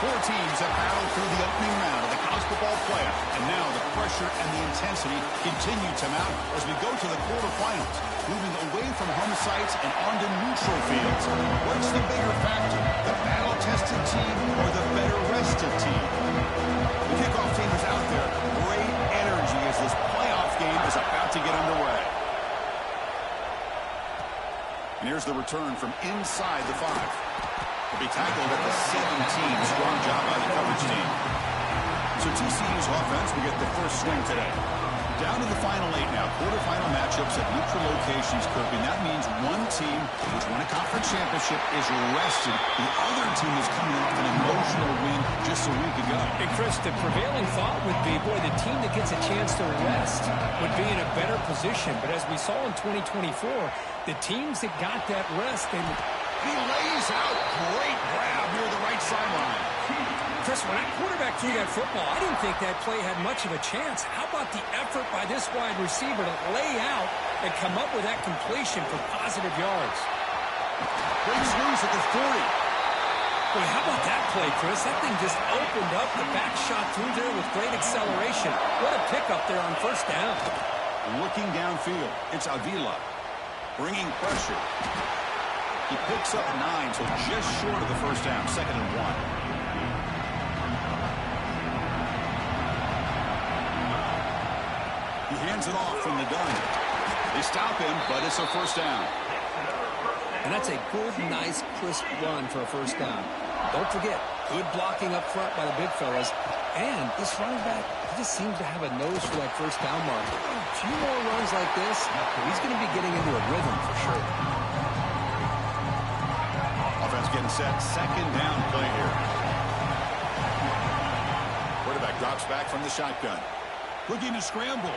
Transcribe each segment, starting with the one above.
Four teams have battled through the opening round of the college football playoff, and now the pressure and the intensity continue to mount as we go to the quarterfinals, moving away from home sites and onto neutral fields. What's the bigger factor, the battle-tested team or the better-rested team? The kickoff team is out there. Great energy as this playoff game is about to get underway. And here's the return from inside the 5. Will be tackled at the 17. Strong job by the coverage team. So TCU's offense will get the first swing today. Down to the final 8 now. Quarterfinal matchups at neutral locations, Kirby. That means one team which won a conference championship is rested. The other team is coming off an emotional win just a week ago. And Chris, the prevailing thought would be, boy, the team that gets a chance to rest would be in a better position. But as we saw in 2024, the teams that got that rest, they would... He lays out. Great grab near the right sideline. Chris, when that quarterback threw that football, I didn't think that play had much of a chance. How about the effort by this wide receiver to lay out and come up with that completion for positive yards? Great swings at the 40. Boy, how about that play, Chris? That thing just opened up. The back shot through there with great acceleration. What a pickup there on first down. Looking downfield, it's Avila bringing pressure. He picks up 9, so just short of the first down, 2nd and 1. He hands it off from the gun. They stop him, but it's a first down. And that's a good, nice, crisp run for a first down. Don't forget, good blocking up front by the big fellas. And this running back, he just seems to have a nose for that first down mark. A few more runs like this, he's going to be getting into a rhythm for sure. Offense getting set. 2nd down play here. Quarterback drops back from the shotgun. Looking to scramble.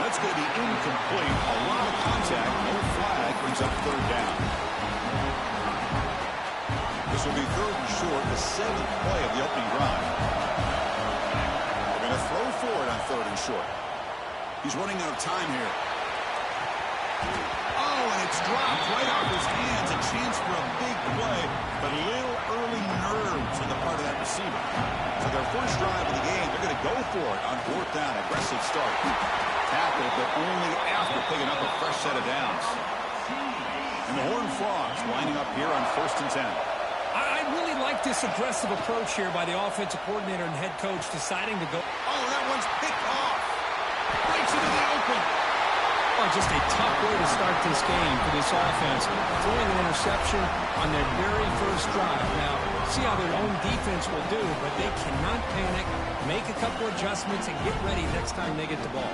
That's going to be incomplete. A lot of contact. No flag. Brings up 3rd down. This will be 3rd and short. The 7th play of the opening drive. They're going to throw for it on 3rd and short. He's running out of time here. Oh, and it's dropped right off his hands. A chance for a big play, but a little early nerves on the part of that receiver. So their first drive of the game, they're going to go for it on 4th down. Aggressive start. Tackle, but only after picking up a fresh set of downs. And the Horned Frogs lining up here on 1st and 10. I really like this aggressive approach here by the offensive coordinator and head coach deciding to go. Oh, that one's picked off. Breaks into the open. Oh, just a tough way to start this game for this offense. Throwing an interception on their very first drive. Now, see how their own defense will do, but they cannot panic, make a couple adjustments, and get ready next time they get the ball.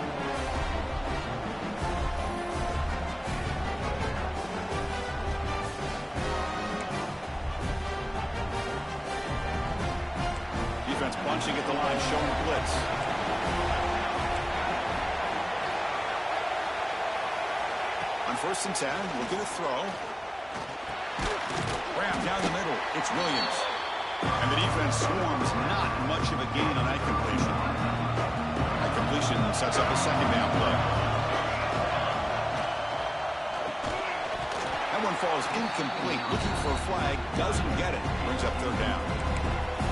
Defense bunching at the line, showing blitz. On 1st and 10, we'll get a throw. Grab down the middle. It's Williams. And the defense swarms. Not much of a gain on that completion. That completion sets up a 2nd down play. That one falls incomplete. Looking for a flag. Doesn't get it. Brings up 3rd down.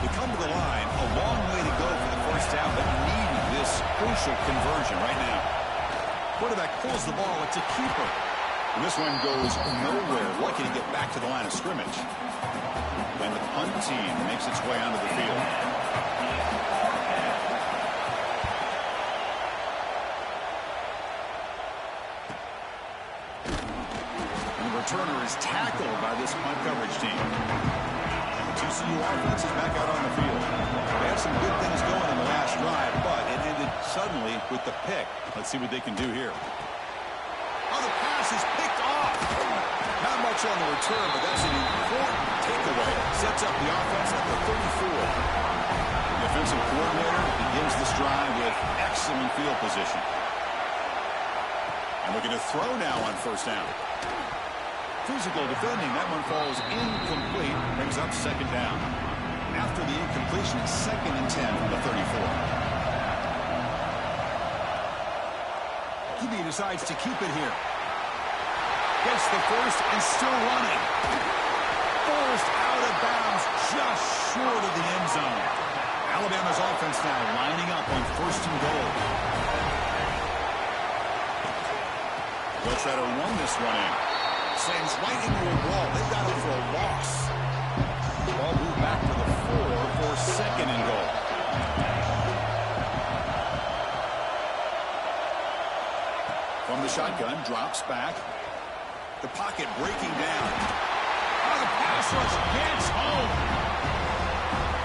They come to the line. A long way to go for the first down, but needing this crucial conversion right now. Quarterback pulls the ball. It's a keeper. And this one goes nowhere. Lucky to get back to the line of scrimmage. And the punt team makes its way onto the field. And the returner is tackled by this punt coverage team. The TCU offense is back out on the field. They had some good things going in the last drive, but it ended suddenly with the pick. Let's see what they can do here. Oh, the pass is picked off. Not much on the return, but that's an important takeaway. Sets up the offense at the 34. The offensive coordinator begins this drive with excellent field position. And looking to throw now on 1st down. Physical defending. That one falls incomplete. Brings up 2nd down. After the incompletion, 2nd and 10 from the 34. QB decides to keep it here. Gets the first and still running. forced out of bounds just short of the end zone. Alabama's offense now lining up on 1st and goal. They'll try to run this one in. Sends right into a wall. They've got it for a loss. Ball moved back to the 4 for 2nd and goal. From the shotgun, drops back. The pocket breaking down. Oh, the pass rush gets home.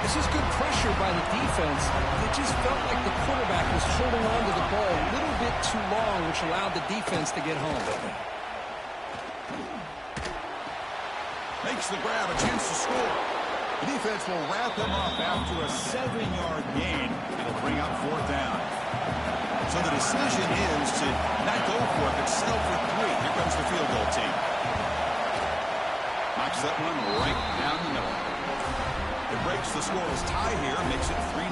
This is good pressure by the defense. It just felt like the quarterback was holding on to the ball a little bit too long, which allowed the defense to get home. Makes the grab, a chance to score. The defense will wrap him up after a 7-yard gain. It'll bring up 4th down. So the decision is to not go for it, but settle for 3. Here comes the field goal team. Knocks that one right down the middle. It breaks the scoreless tie here, makes it 3-0.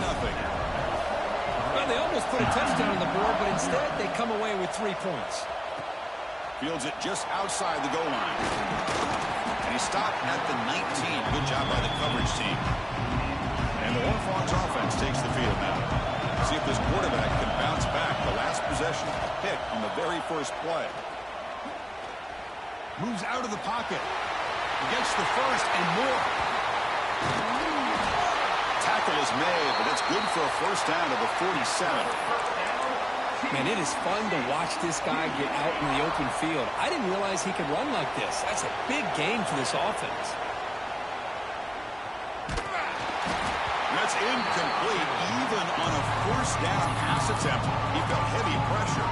Well, they almost put a touchdown on the board, but instead they come away with 3 points. Fields it just outside the goal line. And he stopped at the 19. Good job by the coverage team. And the Warhawks offense takes the field now. See if this quarterback can bounce back. The last possession, pick on the very first play. Moves out of the pocket. Gets the first and more. Tackle is made, but it's good for a 1st down to the 47. Man, it is fun to watch this guy get out in the open field. I didn't realize he could run like this. That's a big game for this offense. That's incomplete, even on a 1st down pass attempt. He felt heavy pressure.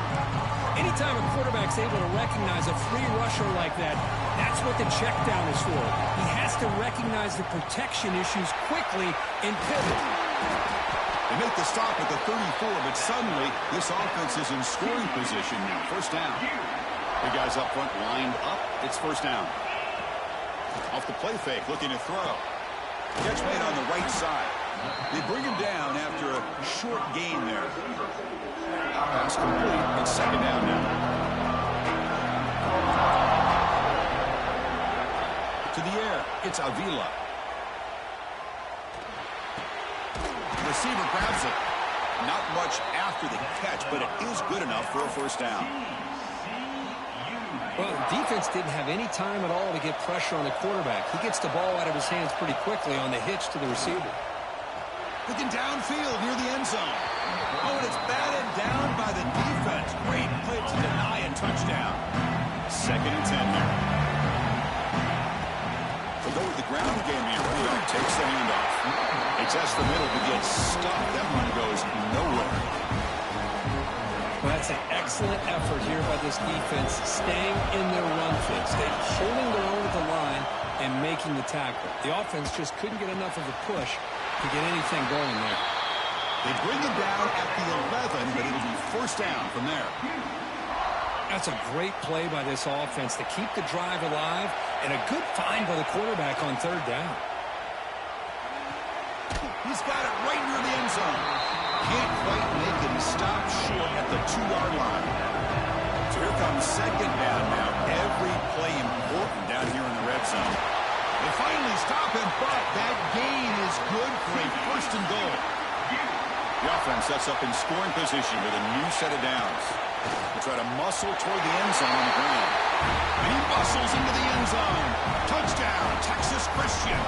Anytime a quarterback's able to recognize a free rusher like that, that's what the check down is for. He has to recognize the protection issues quickly and pivot. They make the stop at the 34, but suddenly this offense is in scoring position now. 1st down. The guys up front lined up. It's 1st down. Off the play fake, looking to throw. Catch made on the right side. They bring him down after a short gain there. Pass complete. It's 2nd down now. To the air. It's Avila. Receiver grabs it. Not much after the catch, but it is good enough for a 1st down. Well, the defense didn't have any time at all to get pressure on the quarterback. He gets the ball out of his hands pretty quickly on the hitch to the receiver. Looking downfield near the end zone. Oh, and it's batted down by the defense. Great play to deny a touchdown. 2nd and 10 here. They'll go with the ground game here. Running back takes the handoff. Exhausts the middle to get stuck. That one goes nowhere. Well, that's an excellent effort here by this defense, staying in their run fits. They're holding their own at the line and making the tackle. The offense just couldn't get enough of a push to get anything going there. They bring it down at the 11, but it'll be 1st down from there. That's a great play by this offense to keep the drive alive, and a good find by the quarterback on 3rd down. He's got it right near the end zone. Can't quite make it. He stopped short at the 2-yard line. So here comes 2nd down now. Every play important down here in the red zone. They finally stop him, but that gain is good for a 1st and goal. The offense sets up in scoring position with a new set of downs. They try to muscle toward the end zone on the ground. And he muscles into the end zone. Touchdown, Texas Christian.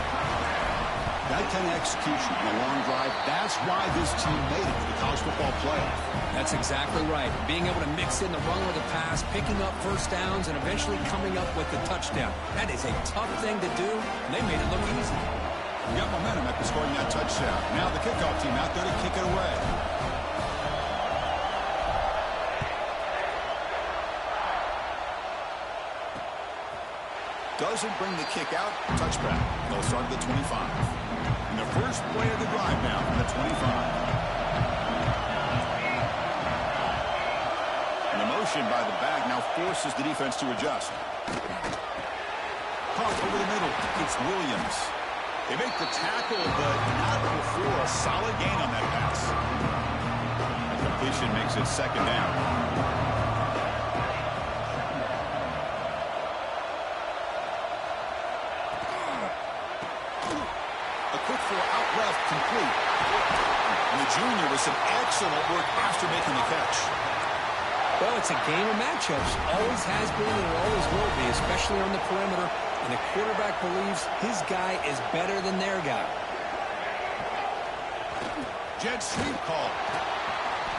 That kind of execution on a long drive, that's why this team made it to the college football playoff. That's exactly right. Being able to mix in the run with the pass, picking up 1st downs, and eventually coming up with the touchdown. That is a tough thing to do, and they made it look easy. You got momentum after scoring that touchdown. Now the kickoff team out there to kick it away. Doesn't bring the kick out. Touchback. They'll start at the 25. And the first play of the drive now from the 25. And the motion by the back now forces the defense to adjust. Caught over the middle. It's Williams. They make the tackle, but not before a solid gain on that pass. The completion makes it 2nd down. Jr. with some excellent work after making the catch. Well, it's a game of matchups. Always has been and it always will be, especially on the perimeter. And the quarterback believes his guy is better than their guy. Jet sweep call.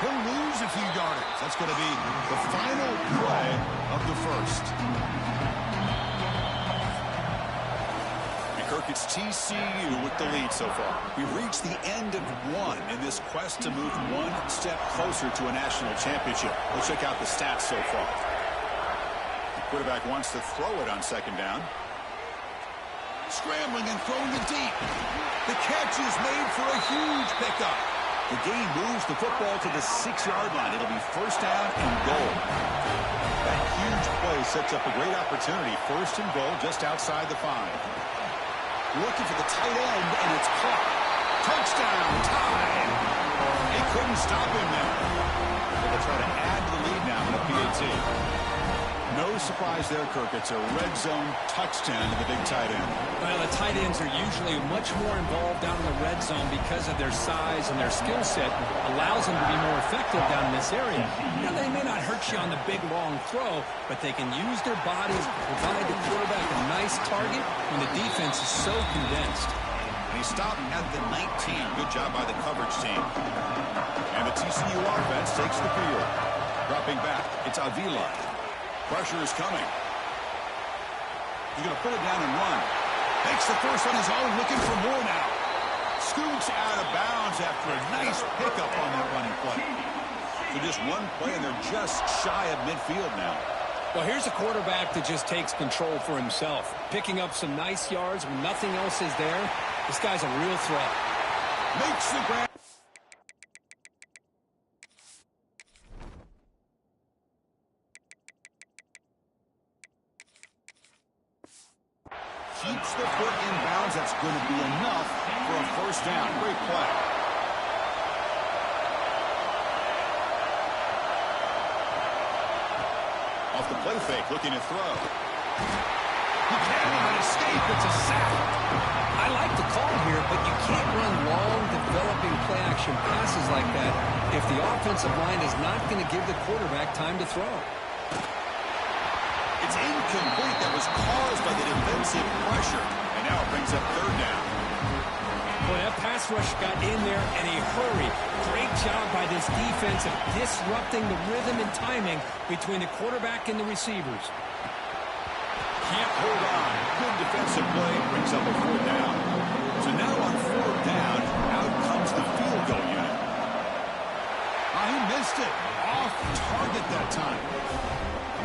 He'll lose a few yardage. That's going to be the final play of the first. Kirk, it's TCU with the lead so far. We've reached the end of one in this quest to move one step closer to a national championship. Let's check out the stats so far. The quarterback wants to throw it on second down. Scrambling and throwing it deep. The catch is made for a huge pickup. The game moves the football to the 6-yard line. It'll be first down and goal. That huge play sets up a great opportunity. First and goal just outside the 5. Looking for the tight end, and it's caught. Touchdown, tied. He couldn't stop him there. They'll try to add to the lead now in a PAT. No surprise there, Kirk. It's a red zone touchdown to the big tight end. Well, the tight ends are usually much more involved down in the red zone because of their size and their skill set. Allows them to be more effective down in this area. Now, they may not hurt you on the big, long throw, but they can use their bodies to provide the quarterback a nice target when the defense is so condensed. And he stopped at the 19. Good job by the coverage team. And the TCU offense takes the field. Dropping back, it's Avila. Pressure is coming. He's going to put it down and run. Makes the first on his own, looking for more now. Scoots out of bounds after a nice pickup on that running play. So just one play, and they're just shy of midfield now. Well, here's a quarterback that just takes control for himself. Picking up some nice yards when nothing else is there. This guy's a real threat. Makes the grab. Keeps the foot in bounds. That's going to be enough for a first down. Great play. Off the play fake, looking to throw. He cannot escape. It's a sack. I like the call here, but you can't run long, developing play-action passes like that if the offensive line is not going to give the quarterback time to throw. It's incomplete. That was caused by the defensive pressure. And now it brings up third down. Well, that pass rush got in there in a hurry. Great job by this defense of disrupting the rhythm and timing between the quarterback and the receivers. Can't hold on. Good defensive play. Brings up a fourth down. So now on fourth down, out comes the field goal unit. He missed it. Off target that time.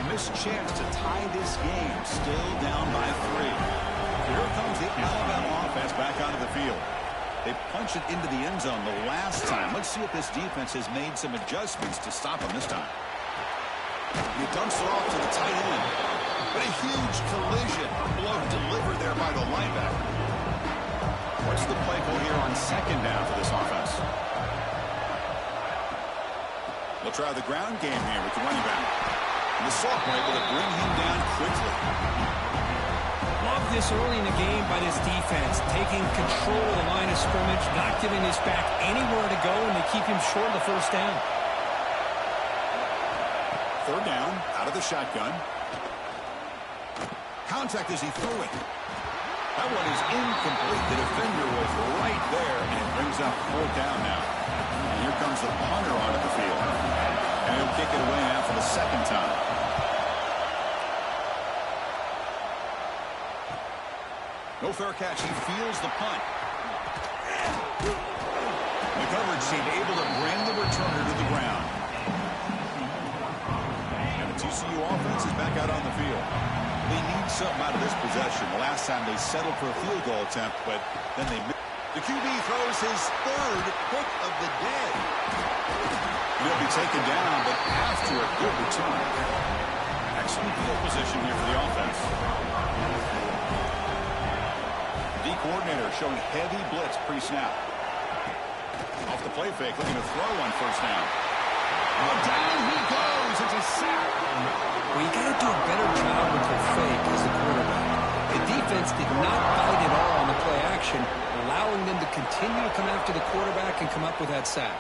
Missed chance to tie this game. Still down by 3. Here comes the Alabama offense back onto the field. They punched it into the end zone the last time. Let's see if this defense has made some adjustments to stop them this time. He dumps it off to the tight end. But a huge collision. Blow delivered there by the linebacker. What's the play call here on second down for this offense? We'll try the ground game here with the running back. And the sophomore able to bring him down quickly. Love this early in the game by this defense, taking control of the line of scrimmage, not giving this back anywhere to go, and they keep him short of the first down. Third down, out of the shotgun. Contact as he threw it. That one is incomplete. The defender was right there, and it brings up fourth down now. And here comes the punter onto the field. And he'll kick it away now for the second time. No fair catch. He feels the punt. The coverage team able to bring the returner to the ground. And the TCU offense is back out on the field. They need something out of this possession. The last time they settled for a field goal attempt, but then they missed. The QB throws his third pick of the day. He'll be taken down, but after a good return. Excellent field position here for the offense. The coordinator showing heavy blitz pre-snap. Off the play fake, looking to throw on first down. Oh, down he goes. It's a sack. Well, you got to do a better job with your fake as a quarterback. The defense defense did not bite at all on the play action, allowing them to continue to come after the quarterback and come up with that sack.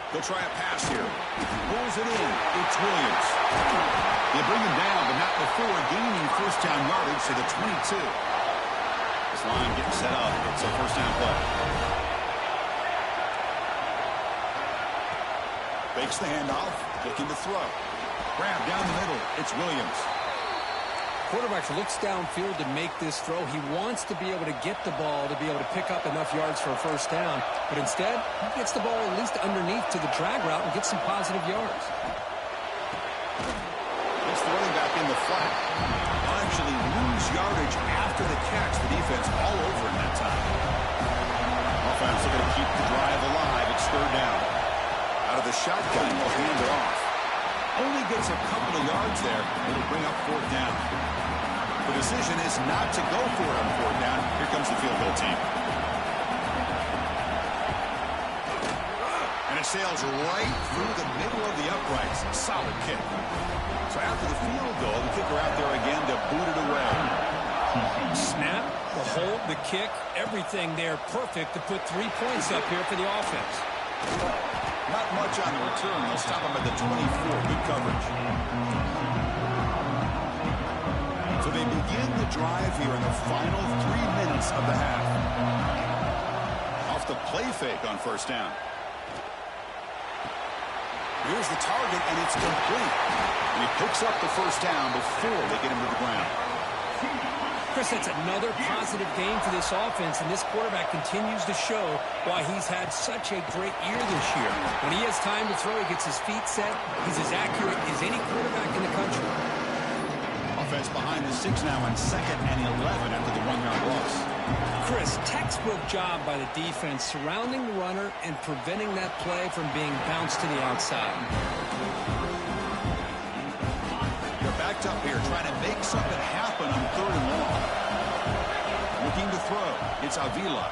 They'll try a pass here. Pulls it in. It's Williams. They bring him down, but not before gaining first down yardage to the 22. This line getting set up. It's a first down play. Fakes the handoff. Looking to throw. Grab down the middle. It's Williams. Quarterback looks downfield to make this throw. He wants to be able to get the ball to be able to pick up enough yards for a first down. But instead, he gets the ball at least underneath to the drag route and gets some positive yards. It's the running back in the flat. They'll actually lose yardage after the catch. The defense all over in that time. Offense looking to keep the drive alive. It's third down. Out of the shotgun, they'll hand it off. Only gets a couple of yards there. It'll bring up fourth down. The decision is not to go for it on fourth down. Here comes the field goal team. And it sails right through the middle of the uprights. Solid kick. So after the field goal, the kicker out there again to boot it away. Snap, the hold, the kick, everything there perfect to put 3 points up here for the offense. Not much on the return. They'll stop him at the 24. Good coverage. So they begin the drive here in the final 3 minutes of the half. Off the play fake on first down. Here's the target, and it's complete. And he picks up the first down before they get him to the ground. Chris, that's another positive game for this offense, and this quarterback continues to show why he's had such a great year this year. When he has time to throw, he gets his feet set. He's as accurate as any quarterback in the country. Offense behind the 6 now on 2nd and 11 after the 1-yard loss. Chris, textbook job by the defense surrounding the runner and preventing that play from being bounced to the outside. They're backed up here trying to make something happen on 3rd and long. Looking to throw. It's Avila.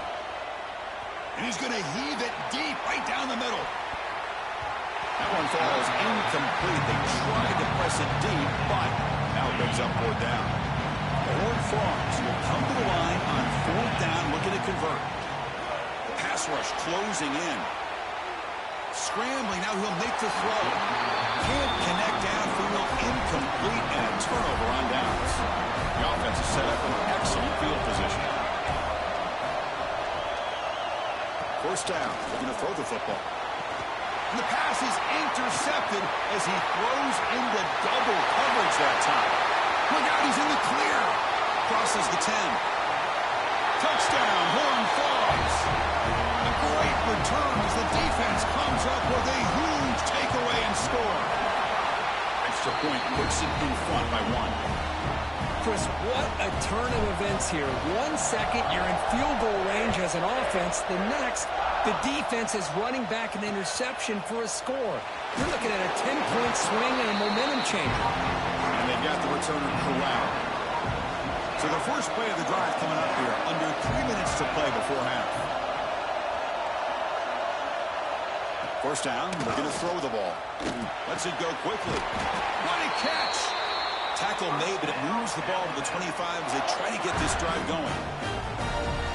And he's going to heave it deep right down the middle. That one falls incomplete. They tried to press it deep, but now it brings up 4th down. The Horned Frogs will come to the line on 4th down, looking to convert. The pass rush closing in. Scrambling, now he'll make the throw. Can't connect downfield, incomplete, and a turnover on downs. The offense is set up with excellent field position. First down, looking to throw the football. And the pass is intercepted as he throws into double coverage that time. Look out, he's in the clear. Crosses the 10. Touchdown, Horned Frogs. A great return as the defense comes up with a huge takeaway and score. Extra point puts it in front by 1. Chris, what a turn of events here. 1 second, you're in field goal range as an offense. The next, the defense is running back an interception for a score. You're looking at a 10-point swing and a momentum changer. And they've got the returner corralled. So the first play of the drive coming up here, under 3 minutes to play before half. First down, we're going to throw the ball. Lets it go quickly. What a catch! Tackle made, but it moves the ball to the 25 as they try to get this drive going.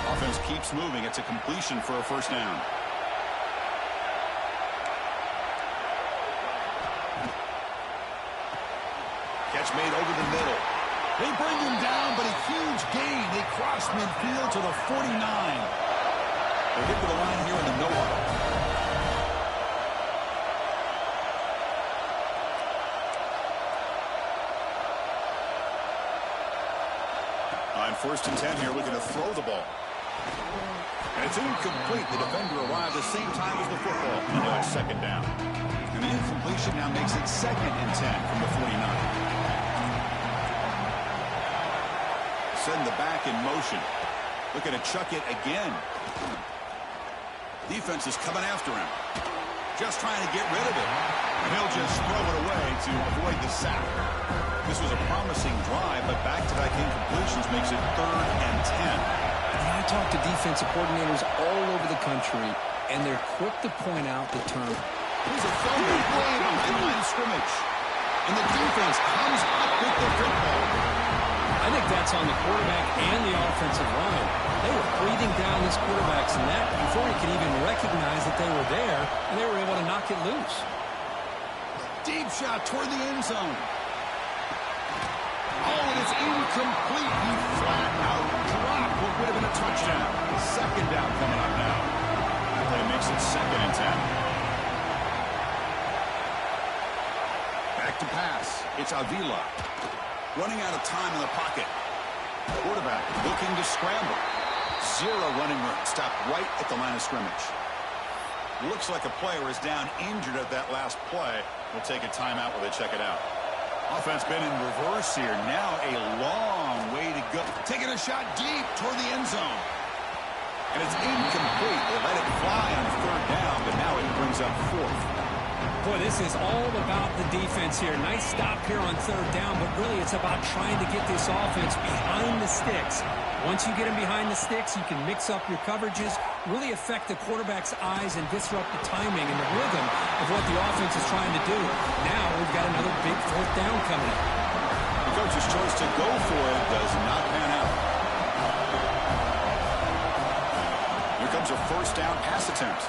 Offense keeps moving. It's a completion for a first down. Catch made over the middle. They bring him down, but a huge gain. They cross midfield to the 49. They'll get to the line here in the no huddle. On 1st and 10 here, looking to throw the ball. And it's incomplete. The defender arrived the same time as the football. And now it's 2nd down. And the incompletion now makes it 2nd and 10 from the 49. Send the back in motion. Looking to chuck it again. Defense is coming after him. Just trying to get rid of it. And he'll just throw it away to avoid the sack. This was a promising drive, but back-to-back incompletions makes it 3rd and 10. I talk to defensive coordinators all over the country, and they're quick to point out the term. Here's a thumping play behind the line of scrimmage. And the defense comes up with the football. I I think that's on the quarterback and the offensive line. They were breathing down this quarterback's neck before he could even recognize that they were there, and they were able to knock it loose. Deep shot toward the end zone. Oh, and it's incomplete. He flat out dropped what would have been a touchdown. Second down coming up now. That play makes it 2nd and 10. Back to pass. It's Avila. Running out of time in the pocket. Quarterback looking to scramble. Zero running room. Stopped right at the line of scrimmage. Looks like a player is down injured at that last play. We'll take a timeout while they check it out. Offense been in reverse here. Now a long way to go. Taking a shot deep toward the end zone. And it's incomplete. They let it fly on 3rd down, but now it brings up 4th. Boy, this is all about the defense here. Nice stop here on 3rd down, but really it's about trying to get this offense behind the sticks. Once you get them behind the sticks, you can mix up your coverages, really affect the quarterback's eyes and disrupt the timing and the rhythm of what the offense is trying to do. Now we've got another big 4th down coming up. The coach's choice to go for it does not pan out. Here comes a 1st down pass attempt.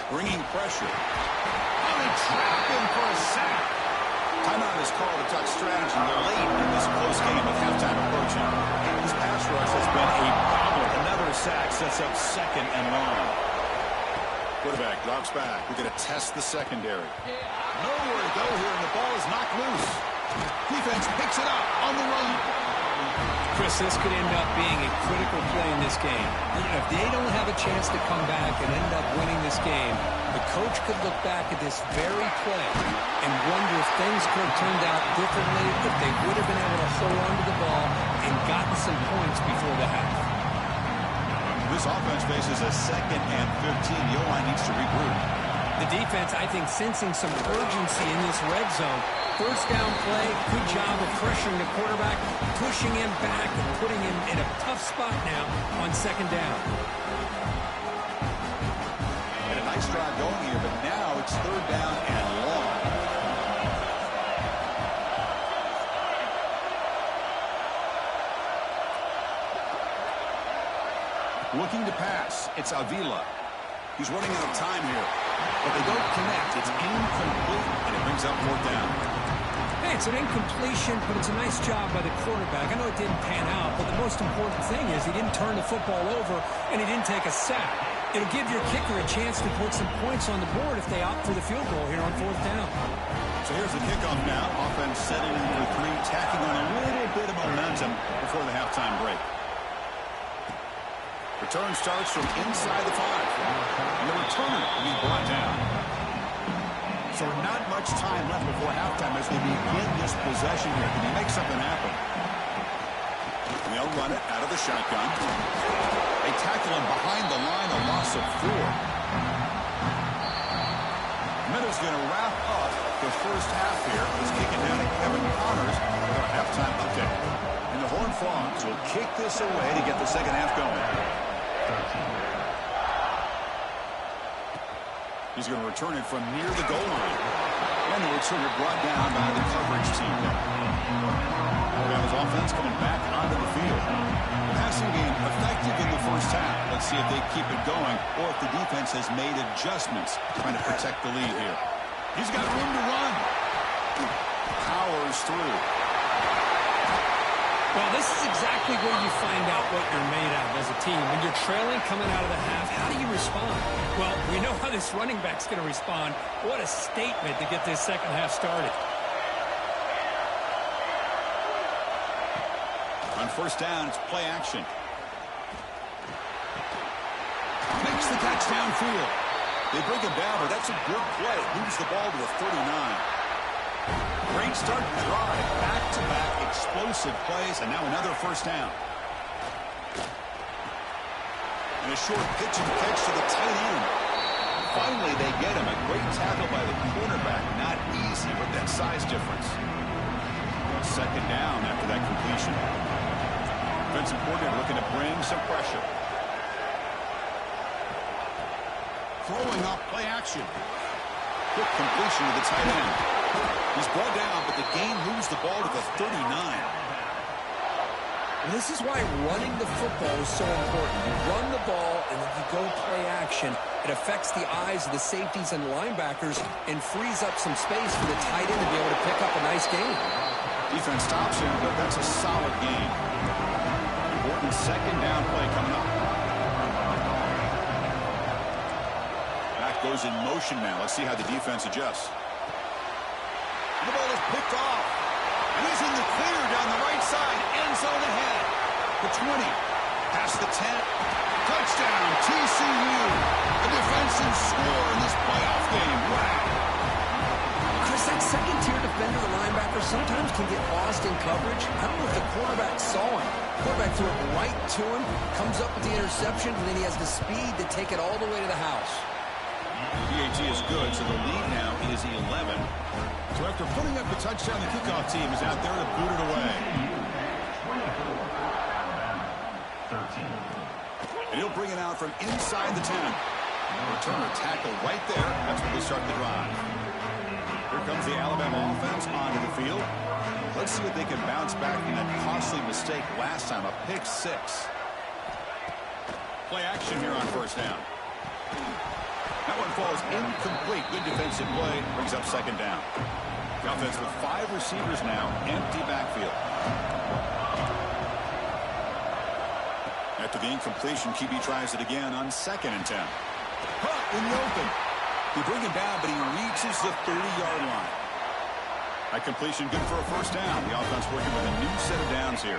Bringing pressure. Trap him for a sack. Timeout is called to talk strategy late in this close game with halftime approaching. This pass rush has been a problem. Another sack sets up 2nd and long. Quarterback drops back. We're going to test the secondary. Nowhere to go here, and the ball is knocked loose. Defense picks it up on the run. Chris, this could end up being a critical play in this game. If they don't have a chance to come back and end up winning this game, the coach could look back at this very play and wonder if things could have turned out differently, if they would have been able to hold on to the ball and gotten some points before the half. This offense faces a 2nd and 15. The O-line needs to regroup. The defense, I think, sensing some urgency in this red zone. 1st down play, good job of pressuring the quarterback, pushing him back and putting him in a tough spot now on 2nd down. And a nice drive going here, but now it's 3rd down and long. Looking to pass, it's Avila. He's running out of time here, but they don't connect. It's incomplete, and it brings up 4th down. Hey, it's an incompletion, but it's a nice job by the quarterback. I know it didn't pan out, but the most important thing is he didn't turn the football over, and he didn't take a sack. It'll give your kicker a chance to put some points on the board if they opt for the field goal here on 4th down. So here's the kickoff now. Offense setting in for 3, tacking on a little bit of momentum before the halftime break. Return starts from inside the 5. And the returner will be brought down. So not much time left before halftime as they begin this possession here. Can he make something happen? And they'll run it out of the shotgun. They tackle him behind the line, a loss of 4. Middle's going to wrap up the first half here. He's kicking down to Kevin Connors with our halftime update. And the Horned Frogs will kick this away to get the second half going. He's going to return it from near the goal line. And the returner brought down by the coverage team. Alabama's offense coming back onto the field. The passing game effective in the first half. Let's see if they keep it going or if the defense has made adjustments trying to protect the lead here. He's got room to run. Powers through. Well, this is exactly where you find out what you're made of as a team. When you're trailing coming out of the half, how do you respond? Well, we know how this running back's going to respond. What a statement to get this second half started. On 1st down, it's play action. Makes the catch downfield. They bring him down, but that's a good play. Moves the ball to the 39. Great start to drive. Back-to-back explosive plays, and now another 1st down. And a short pitch and catch to the tight end. Finally, they get him. A great tackle by the cornerback. Not easy with that size difference. 2nd down after that completion. Defensive coordinator looking to bring some pressure. Throwing off play action. Quick completion to the tight end. He's brought down, but the game moves the ball to the 39. This is why running the football is so important. You run the ball, and then you go play action. It affects the eyes of the safeties and linebackers and frees up some space for the tight end to be able to pick up a nice gain. Defense stops him, but that's a solid gain. Important second down play coming up. Back goes in motion now. Let's see how the defense adjusts. The ball is picked off. And he's in the clear down the right side. End zone ahead. The 20. Past the 10. Touchdown, TCU. A defensive score in this playoff game. Wow. Chris, that second-tier defender, the linebacker, sometimes can get lost in coverage. I don't know if the quarterback saw him. Quarterback threw it right to him, comes up with the interception, and then he has the speed to take it all the way to the house. The PAT is good, so the lead now is 11. So after putting up the touchdown, the kickoff team is out there to boot it away. And he'll bring it out from inside the 10. Returner tackle right there. That's where they start the drive. Here comes the Alabama offense onto the field. Let's see if they can bounce back from that costly mistake last time, a pick 6. Play action here on first down. That one falls incomplete. Good defensive play. Brings up second down. The offense with 5 receivers now. Empty backfield. After the incompletion, QB tries it again on 2nd and 10. Caught in the open. They bring him down, but he reaches the 30-yard line. That completion good for a first down. The offense working with a new set of downs here.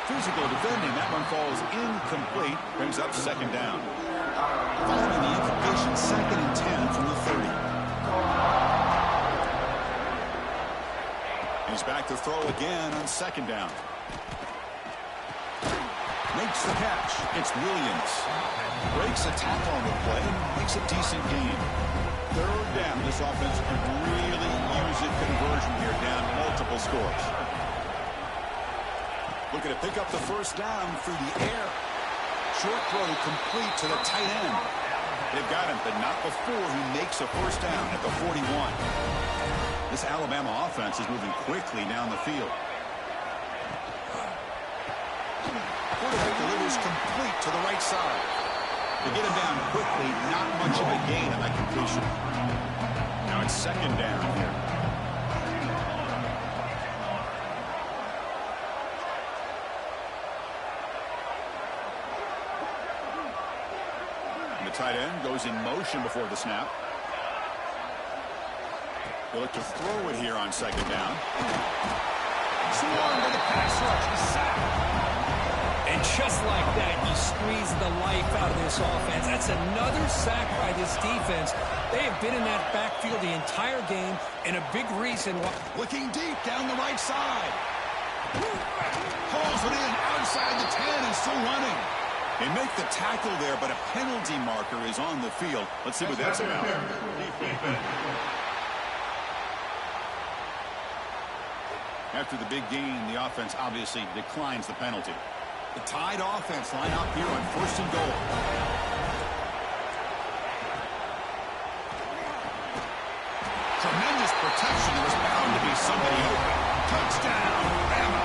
Physical defending. That one falls incomplete. Brings up second down. Following the incompletion, 2nd and 10 from the 30. He's back to throw again on 2nd down. Makes the catch. It's Williams. Breaks a tackle on the play and makes a decent gain. 3rd down. This offense can really use it conversion here, down multiple scores. Looking to pick up the first down through the air. Short throw complete to the tight end. They've got him, but not before he makes a first down at the 41. This Alabama offense is moving quickly down the field. Quarterback delivers complete to the right side. They get him down quickly, not much of a gain on that completion. Now it's second down here. Tight end goes in motion before the snap. They look to throw it here on 2nd down. Swarmed with the pass rush. The sack. And just like that, you squeeze the life out of this offense. That's another sack by this defense. They have been in that backfield the entire game, and a big reason why. Looking deep down the right side. Hauls it in outside the 10 and still running. They make the tackle there, but a penalty marker is on the field. Let's see what that's about. After the big gain, the offense obviously declines the penalty. The Tide offense line up here on 1st and goal. Tremendous protection. There was bound to be somebody open. Touchdown, Bama.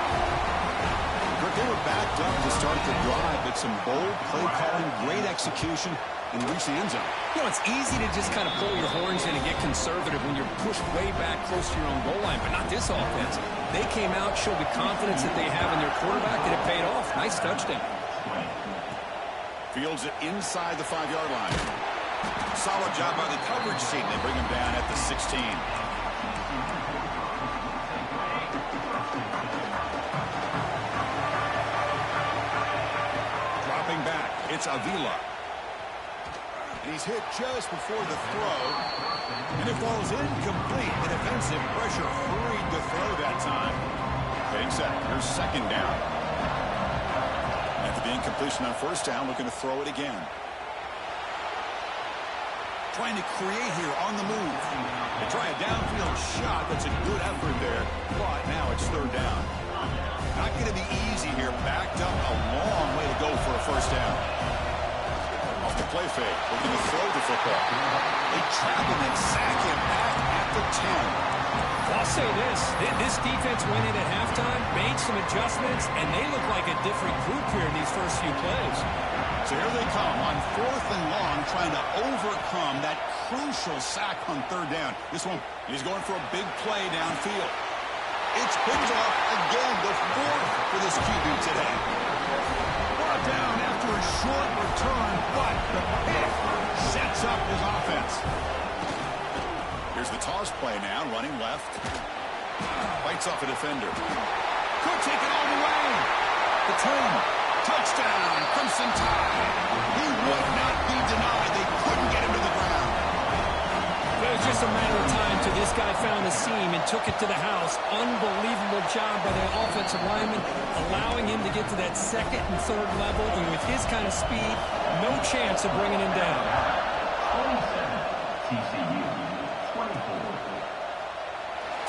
They were backed up to start the drive, but some bold play calling, great execution, and reach the end zone. You know, it's easy to just kind of pull your horns in and get conservative when you're pushed way back close to your own goal line, but not this offense. They came out, showed the confidence that they have in their quarterback, and it paid off. Nice touchdown. Fields it inside the 5-yard line. Solid job by the coverage team. They bring him down at the 16. Back, it's Avila. And he's hit just before the throw. And it falls incomplete. The defensive pressure hurried the throw that time. Getting set. Here's 2nd down. After the incompletion on 1st down, looking to throw it again. Trying to create here on the move. They try a downfield shot. That's a good effort there. But now it's 3rd down. Not going to be easy here. Backed up, a long way to go for a first down. The play fake. Looking to throw the football. They trap him and sack him back at the 10. I'll say this defense went in at halftime, made some adjustments, and they look like a different group here in these first few plays. So here they come on 4th and long, trying to overcome that crucial sack on 3rd down. This one, he's going for a big play downfield. It's picked off again, the 4th for this QB today. Brought down after a short return, but the pick sets up his offense. Here's the toss play now, running left. Bites off a defender. Could take it all the way. The 10. Touchdown, Crimson Tide. He would not be denied. They couldn't get him to the ground. It was just a matter of time till this guy found a seam and took it to the house. Unbelievable job by the offensive lineman, allowing him to get to that 2nd and 3rd level. And with his kind of speed, no chance of bringing him down. 27, TCU, 24.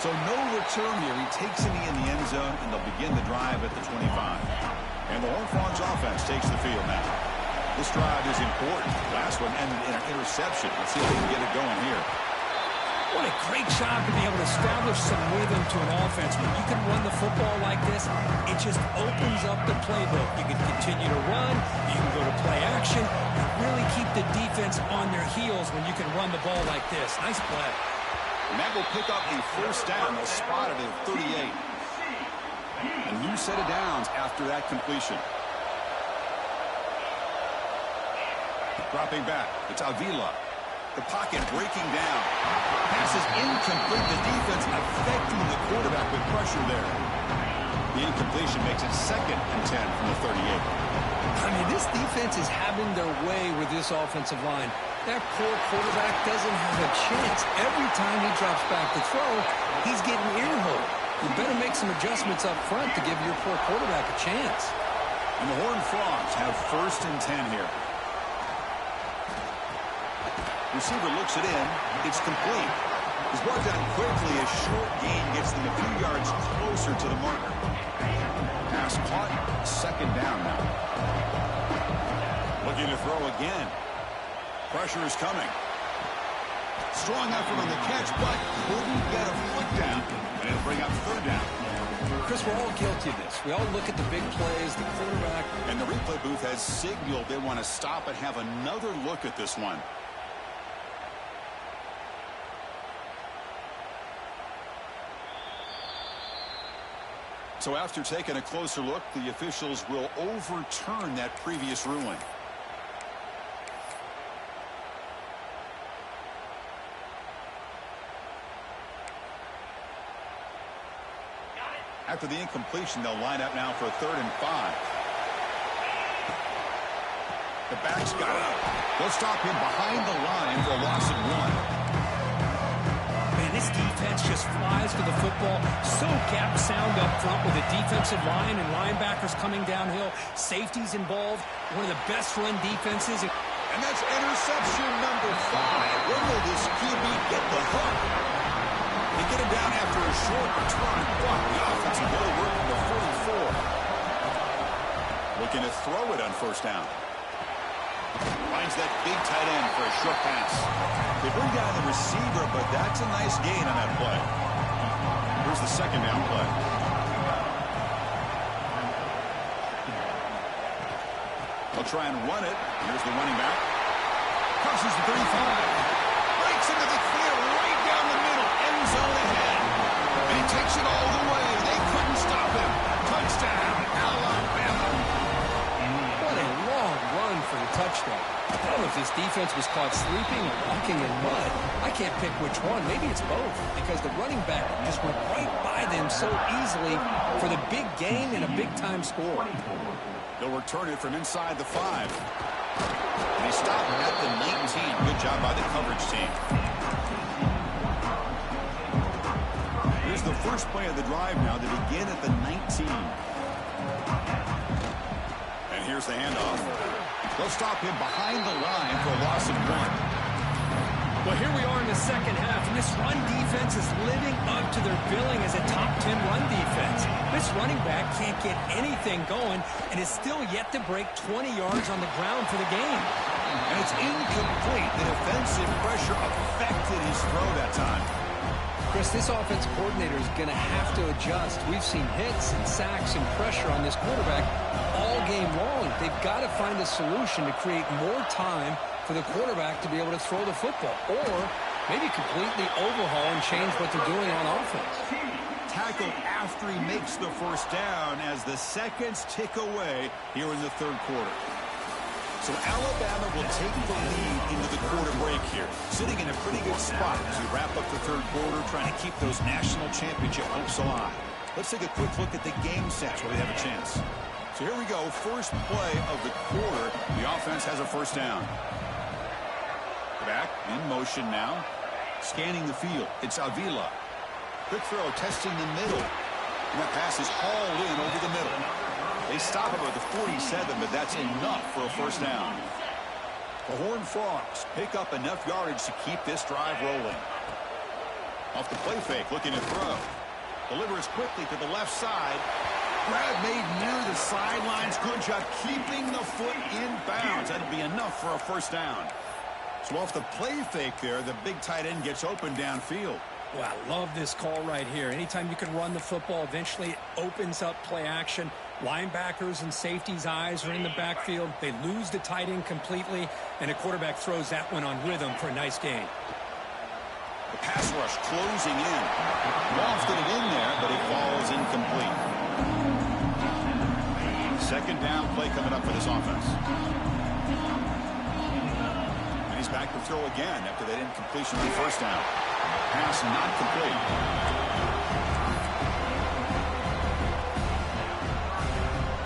So no return here. He takes it in the end zone, and they'll begin the drive at the 25. And the Horned Frogs offense takes the field now. This drive is important. Last one ended in an interception. Let's see if they can get it going here. What a great job to be able to establish some rhythm to an offense. When you can run the football like this, it just opens up the playbook. You can continue to run. You can go to play action. You really keep the defense on their heels when you can run the ball like this. Nice play. And that will pick up a 1st down. They'll spot it at 38. A new set of downs after that completion. Dropping back. It's Avila. The pocket breaking down. Pass is incomplete. The defense affecting the quarterback with pressure there. The incompletion makes it 2nd and 10 from the 38. I mean, this defense is having their way with this offensive line. That poor quarterback doesn't have a chance. Every time he drops back to throw, he's getting ear-holed. You better make some adjustments up front to give your poor quarterback a chance. And the Horned Frogs have 1st and 10 here. Receiver looks it in. It's complete. He's brought down quickly. A short gain gets them a few yards closer to the marker. Pass caught. 2nd down now. Looking to throw again. Pressure is coming. Strong effort on the catch, but couldn't get a foot down. And it'll bring up 3rd down. Chris, we're all guilty of this. We all look at the big plays, the quarterback. And the replay booth has signaled they want to stop and have another look at this one. So after taking a closer look, the officials will overturn that previous ruling. After the incompletion, they'll line up now for a 3rd and 5. The back's got it. They'll stop him behind the line for a loss of 1. Man, this defense just flies to the football. So gap sound up front with the defensive line and linebackers coming downhill. Safeties involved. One of the best run defenses. And that's interception number 5. Where will this QB get the hook? They get him down after a short return, but the offensive goal working to 44. Looking to throw it on 1st down. Finds that big tight end for a short pass. They bring down the receiver, but that's a nice gain on that play. Here's the 2nd down play. They'll try and run it. Here's the running back. Crosses the 35. Breaks into the clear right down the middle. End zone ahead. And he takes it all the way. They couldn't stop him. Touchdown, Alabama. What a long run for the touchdown. I don't know if this defense was caught sleeping or walking in mud. I can't pick which one. Maybe it's both, because the running back just went right by them so easily for the big gain and a big-time score. They'll return it from inside the 5. And they stop at the 19. Good job by the coverage team. Here's the first play of the drive now to begin at the 19. And here's the handoff. They'll stop him behind the line for a loss of 1. Well, here we are in the second half, and this run defense is living up to their billing as a top 10 run defense. This running back can't get anything going and is still yet to break 20 yards on the ground for the game. And it's incomplete. The defensive pressure affected his throw that time. Chris, this offensive coordinator is going to have to adjust. We've seen hits and sacks and pressure on this quarterback all game long. They've got to find a solution to create more time for the quarterback to be able to throw the football, or maybe completely overhaul and change what they're doing on offense. Tackled after he makes the first down as the seconds tick away here in the third quarter. So Alabama will take the lead into the quarter break here, sitting in a pretty good spot as we wrap up the third quarter, trying to keep those national championship hopes alive. Let's take a quick look at the game stats where we have a chance. So here we go, first play of the quarter. The offense has a first down. Back in motion now. Scanning the field. It's Avila. Quick throw, testing the middle. And that pass is hauled in over the middle. They stop him at the 47, but that's enough for a first down. The Horned Frogs pick up enough yardage to keep this drive rolling. Off the play fake, looking to throw. Delivers quickly to the left side. Grab made near the sidelines. Good job keeping the foot in bounds. That'll be enough for a first down. So off the play fake there, the big tight end gets open downfield. Well, I love this call right here. Anytime you can run the football, eventually it opens up play action. Linebackers and safeties' eyes are in the backfield. They lose the tight end completely, and a quarterback throws that one on rhythm for a nice gain. The pass rush closing in. Lofted it in there, but it falls incomplete. Second down play coming up for this offense. And he's back to throw again after that incompletion on first down. Pass not complete.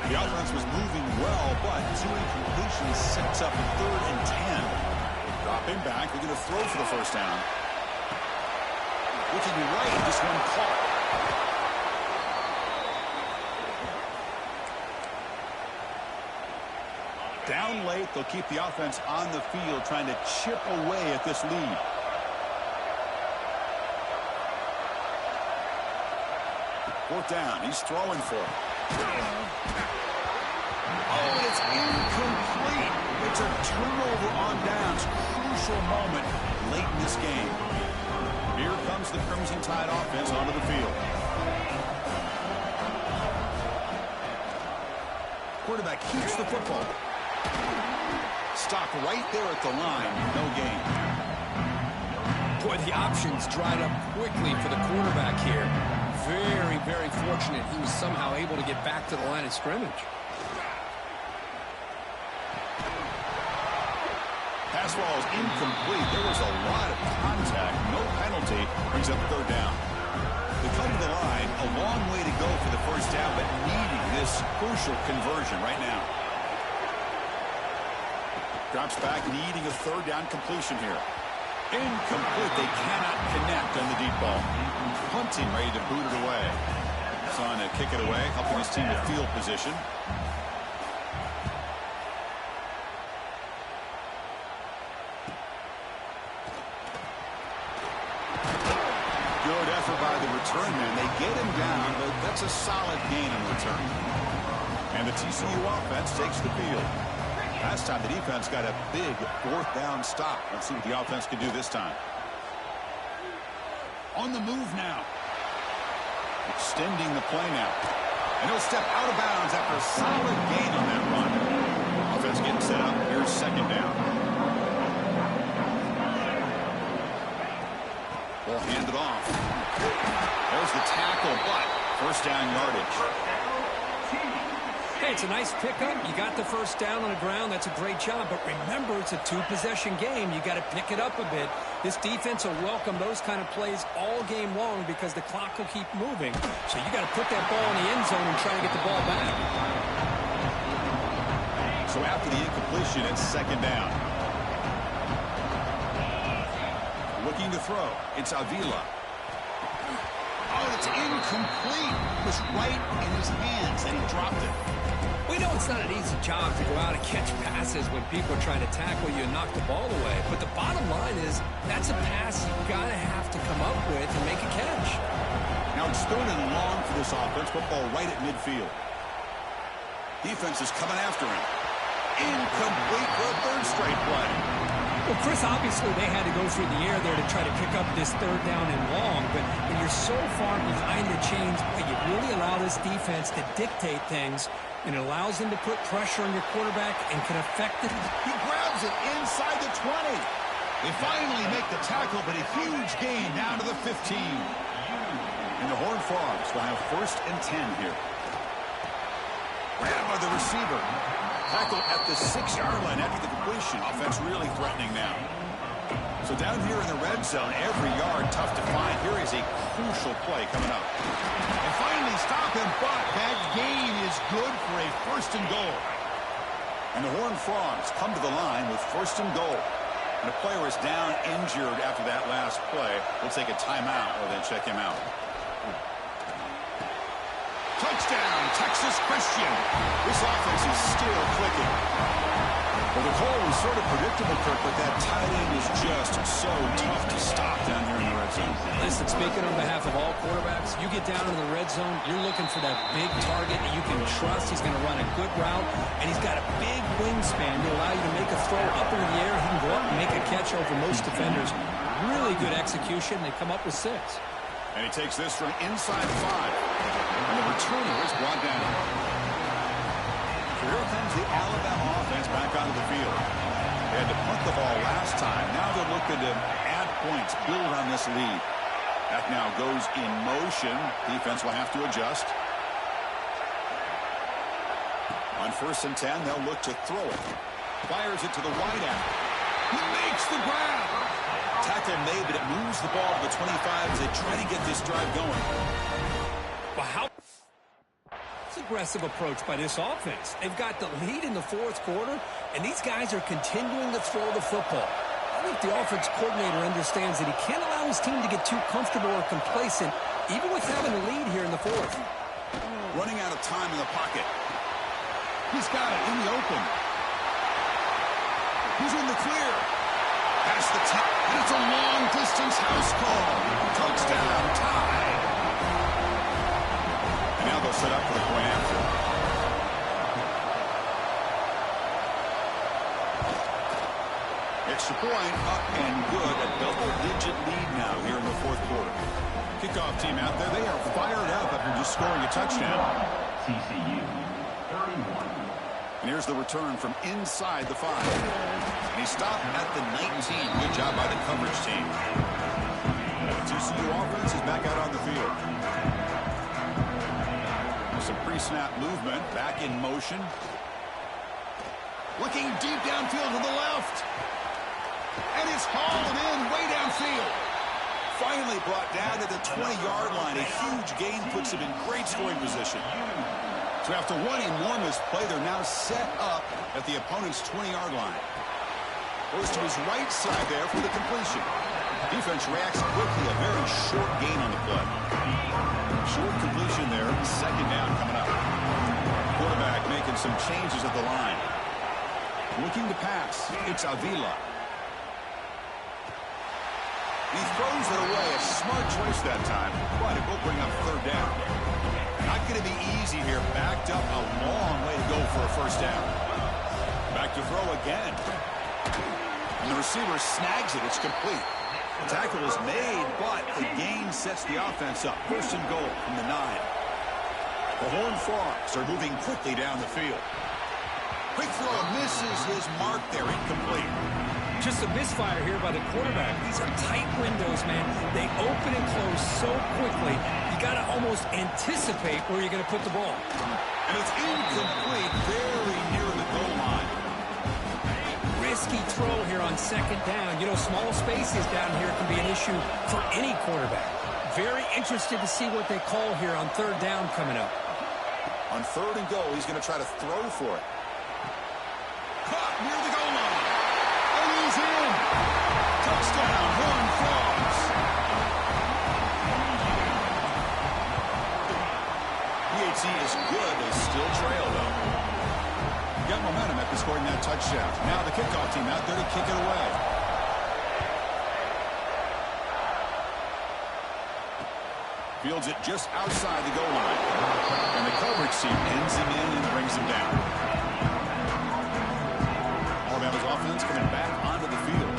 The offense was moving well, but two incompletions sets up a 3rd and 10. Dropping back, they're going to throw for the first down. Looking right, this one caught. Down late, they'll keep the offense on the field, trying to chip away at this lead. Fourth down, he's throwing for it. Oh, it's incomplete. It's a turnover on downs. Crucial moment late in this game. Here comes the Crimson Tide offense onto the field. Quarterback keeps the football. Stopped right there at the line. No gain. Boy, the options dried up quickly for the quarterback here. Very, very fortunate he was somehow able to get back to the line of scrimmage. Pass ball is incomplete. There was a lot of contact. No penalty. Brings up third down. They come to the line. A long way to go for the first down, but needing this crucial conversion right now. Drops back, needing a third down completion here. Incomplete. They cannot connect on the deep ball. Punting, ready to boot it away. It's on to kick it away, helping his team to field position. Good effort by the return man. They get him down, but that's a solid gain on the return. And the TCU offense takes the field. Last time the defense got a big fourth down stop. Let's see what the offense can do this time. On the move now. Extending the play now. And he'll step out of bounds after a solid gain on that run. Offense getting set up. Here's second down. Ball handed off. There's the tackle, but first down yardage. Hey, it's a nice pickup. You got the first down on the ground. That's a great job. But remember, it's a two-possession game. You got to pick it up a bit. This defense will welcome those kind of plays all game long because the clock will keep moving. So you got to put that ball in the end zone and try to get the ball back. So after the incompletion, it's second down. Looking to throw. It's Avila. Oh, it's incomplete. It was right in his hands, and he dropped it. We know it's not an easy job to go out and catch passes when people are trying to tackle you and knock the ball away. But the bottom line is that's a pass you've got to have to come up with and make a catch. Now it's third and long for this offense. Football right at midfield. Defense is coming after him. Incomplete for a third straight play. Well, Chris, obviously they had to go through the air there to try to pick up this third down and long, but when you're so far behind the chains, you really allow this defense to dictate things, and it allows them to put pressure on your quarterback and can affect it. He grabs it inside the 20. They finally make the tackle, but a huge gain down to the 15. And the Horned Frogs will have 1st and 10 here. Grab by the receiver. Tackle at the 6-yard line after the completion. Offense really threatening now. So down here in the red zone, every yard tough to find. Here is a crucial play coming up. And finally stop him, but that gain is good for a 1st and goal. And the Horned Frogs come to the line with 1st and goal. And the player is down injured after that last play. We'll take a timeout or then check him out. Touchdown, Texas Christian. This offense is still clicking. Well, the call was sort of predictable, Kirk, but that tight end is just so tough to stop down here in the red zone. Listen, speaking on behalf of all quarterbacks, you get down in the red zone, you're looking for that big target that you can trust. He's going to run a good route, and he's got a big wingspan to allow you to make a throw up in the air. He can go up and make a catch over most defenders. Really good execution. They come up with 6. And he takes this from inside 5. And the returner is brought down. So here comes the Alabama offense back onto the field. They had to punt the ball last time. Now they're looking to add points, build on this lead. That now goes in motion. Defense will have to adjust. On 1st and 10, they'll look to throw it. Fires it to the wideout. He makes the grab. Tackle made, but it moves the ball to the 25 as they try to get this drive going. Wow. It's an aggressive approach by this offense. They've got the lead in the 4th quarter, and these guys are continuing to throw the football. I think the offense coordinator understands that he can't allow his team to get too comfortable or complacent, even with having a lead here in the 4th. Running out of time in the pocket. He's got it in the open. He's in the clear. Past the 10. And it's a long-distance house call. Touchdown, tie. And now they'll set up for the point after. Extra point up and good. A double-digit lead now here in the 4th quarter. Kickoff team out there. They are fired up after just scoring a touchdown. TCU, 31. And here's the return from inside the 5. And he stopped at the 19. Good job by the coverage team. The TCU offense is back out on the field. Some pre-snap movement. Back in motion. Looking deep downfield to the left. And it's hauled in way downfield. Finally brought down to the 20-yard line. A huge gain puts him in great scoring position. So after one enormous play, they're now set up at the opponent's 20-yard line. Goes to his right side there for the completion. Defense reacts quickly. A very short gain on the play. Short completion there. 2nd down coming up. Quarterback making some changes at the line. Looking to pass. It's Avila. He throws it away. A smart choice that time. But it will bring up 3rd down. Not going to be easy here. Backed up a long way to go for a 1st down. Back to throw again. And the receiver snags it. It's complete. The tackle is made, but the gain sets the offense up. 1st and goal from the 9. The Horned Frogs are moving quickly down the field. Quick throw misses his mark there. Incomplete. Just a misfire here by the quarterback. These are tight windows, man. They open and close so quickly. You got to almost anticipate where you're going to put the ball. And it's incomplete, very near the goal line. Risky throw here on 2nd down. You know, small spaces down here can be an issue for any quarterback. Very interested to see what they call here on 3rd down coming up. On 3rd and goal, he's going to try to throw for it. Caught near the goal line. And he's in. Touchdown, Horned Frogs. PAT is good. They still trail, though. that scored that touchdown. Now the kickoff team out there to kick it away. Fields it just outside the goal line. And the coverage team ends him in and brings him down. Alabama's offense coming back onto the field.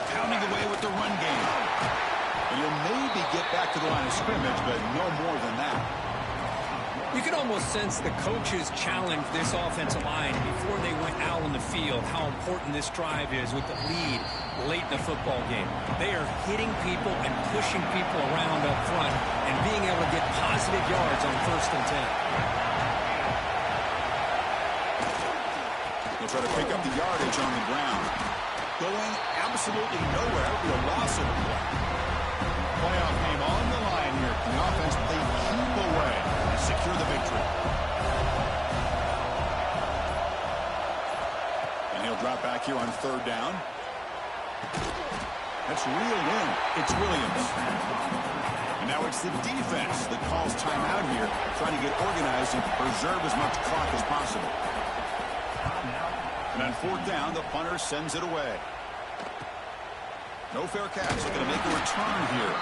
Pounding away with the run game. And he'll maybe get back to the line of scrimmage, but no more than that. You can almost sense the coaches challenge this offensive line before they went out on the field, how important this drive is with the lead late in the football game. They are hitting people and pushing people around up front and being able to get positive yards on 1st and 10. They'll try to pick up the yardage on the ground. Going absolutely nowhere. It'll be a loss of the play. Playoff game on the line here. The offense, they keep away and secure the victory. And he'll drop back here on 3rd down. That's reeled in. It's Williams. And now it's the defense that calls timeout here, trying to get organized and preserve as much clock as possible. And on 4th down, the punter sends it away. No fair catch. They're going to make a return here.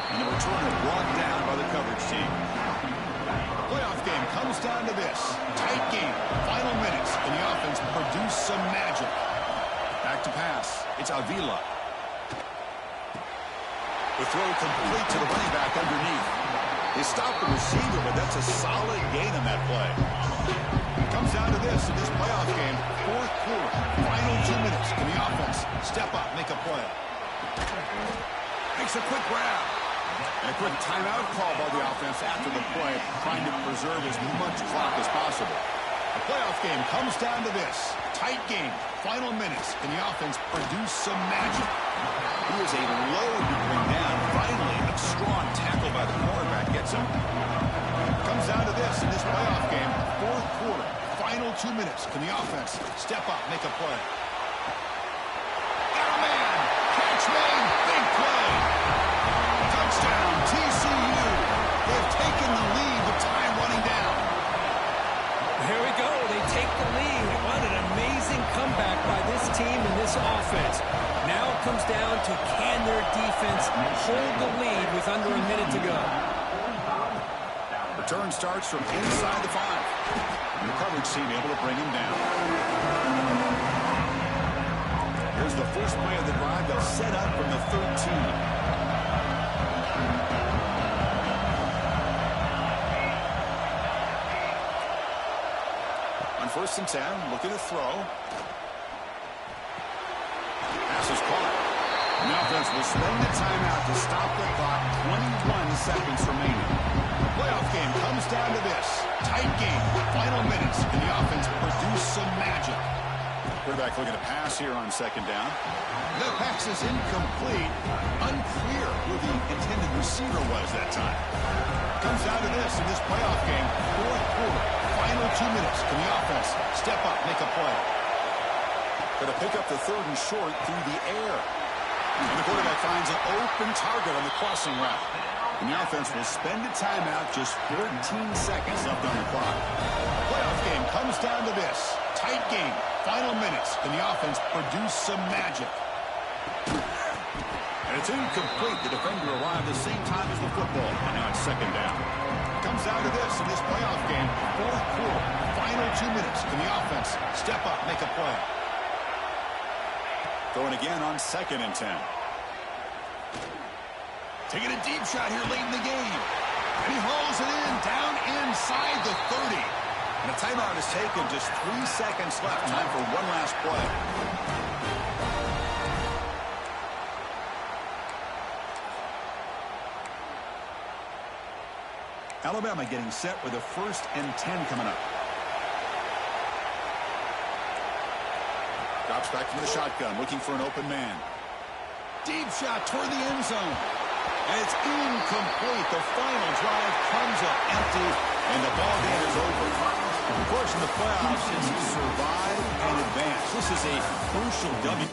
And the returner brought down by the coverage team. The playoff game comes down to this. Tight game. Final minutes. And the offense produced some magic. Back to pass. It's Avila. The throw complete to the running back underneath. They stopped the receiver, but that's a solid gain on that play. It comes down to this in this playoff game. 4th quarter. Final 2 minutes. Can the offense step up, make a play? Makes a quick grab. And a quick timeout call by the offense after the play, trying to preserve as much clock as possible. The playoff game comes down to this. Tight game. Final minutes. Can the offense produce some magic? He is a load to bring down. Finally, a strong tackle by the cornerback gets him. Comes down to this in this playoff game. 4th quarter. Final 2 minutes. Can the offense step up, make a play? Got a man. Catch made. Big play. Touchdown, TCU. They've taken the lead with time running down. Here we go. They take the lead. What an amazing comeback by this team and this offense. Now it comes down to can their defense hold the lead with under a minute to go. Return starts from inside the 5. And the coverage team able to bring him down. Here's the first play of the drive. They'll set up from the 13. On 1st and 10, looking to throw. Pass is caught. The offense will spend the timeout to stop the clock. 21 seconds remaining. The playoff game comes down to this. Tight game. Final minutes. And the offense produce some magic. Quarterback looking to pass here on 2nd down. That pass is incomplete. Unclear who the intended receiver was that time. Comes down to this in this playoff game. 4th quarter. Final 2 minutes. Can the offense step up, make a play? Going to pick up the 3rd and short through the air. And the quarterback finds an open target on the crossing route. And the offense will spend a timeout, just 14 seconds left on the clock. The playoff game comes down to this. Tight game. Final minutes. Can the offense produce some magic? And it's incomplete. The defender arrived the same time as the football. And now it's 2nd down. It comes down to this in this playoff game. 4th quarter. Final 2 minutes. Can the offense step up, make a play? Throwing again on 2nd and 10. Taking a deep shot here late in the game. And he hauls it in down inside the 30. And a timeout is taken. Just 3 seconds left. Time for one last play. Alabama getting set with a 1st and 10 coming up. Drops back from the shotgun, looking for an open man. Deep shot toward the end zone. And it's incomplete. The final drive comes up empty, and the ball game is over. Of course, in the playoffs, it's survive and advance. This is a crucial W.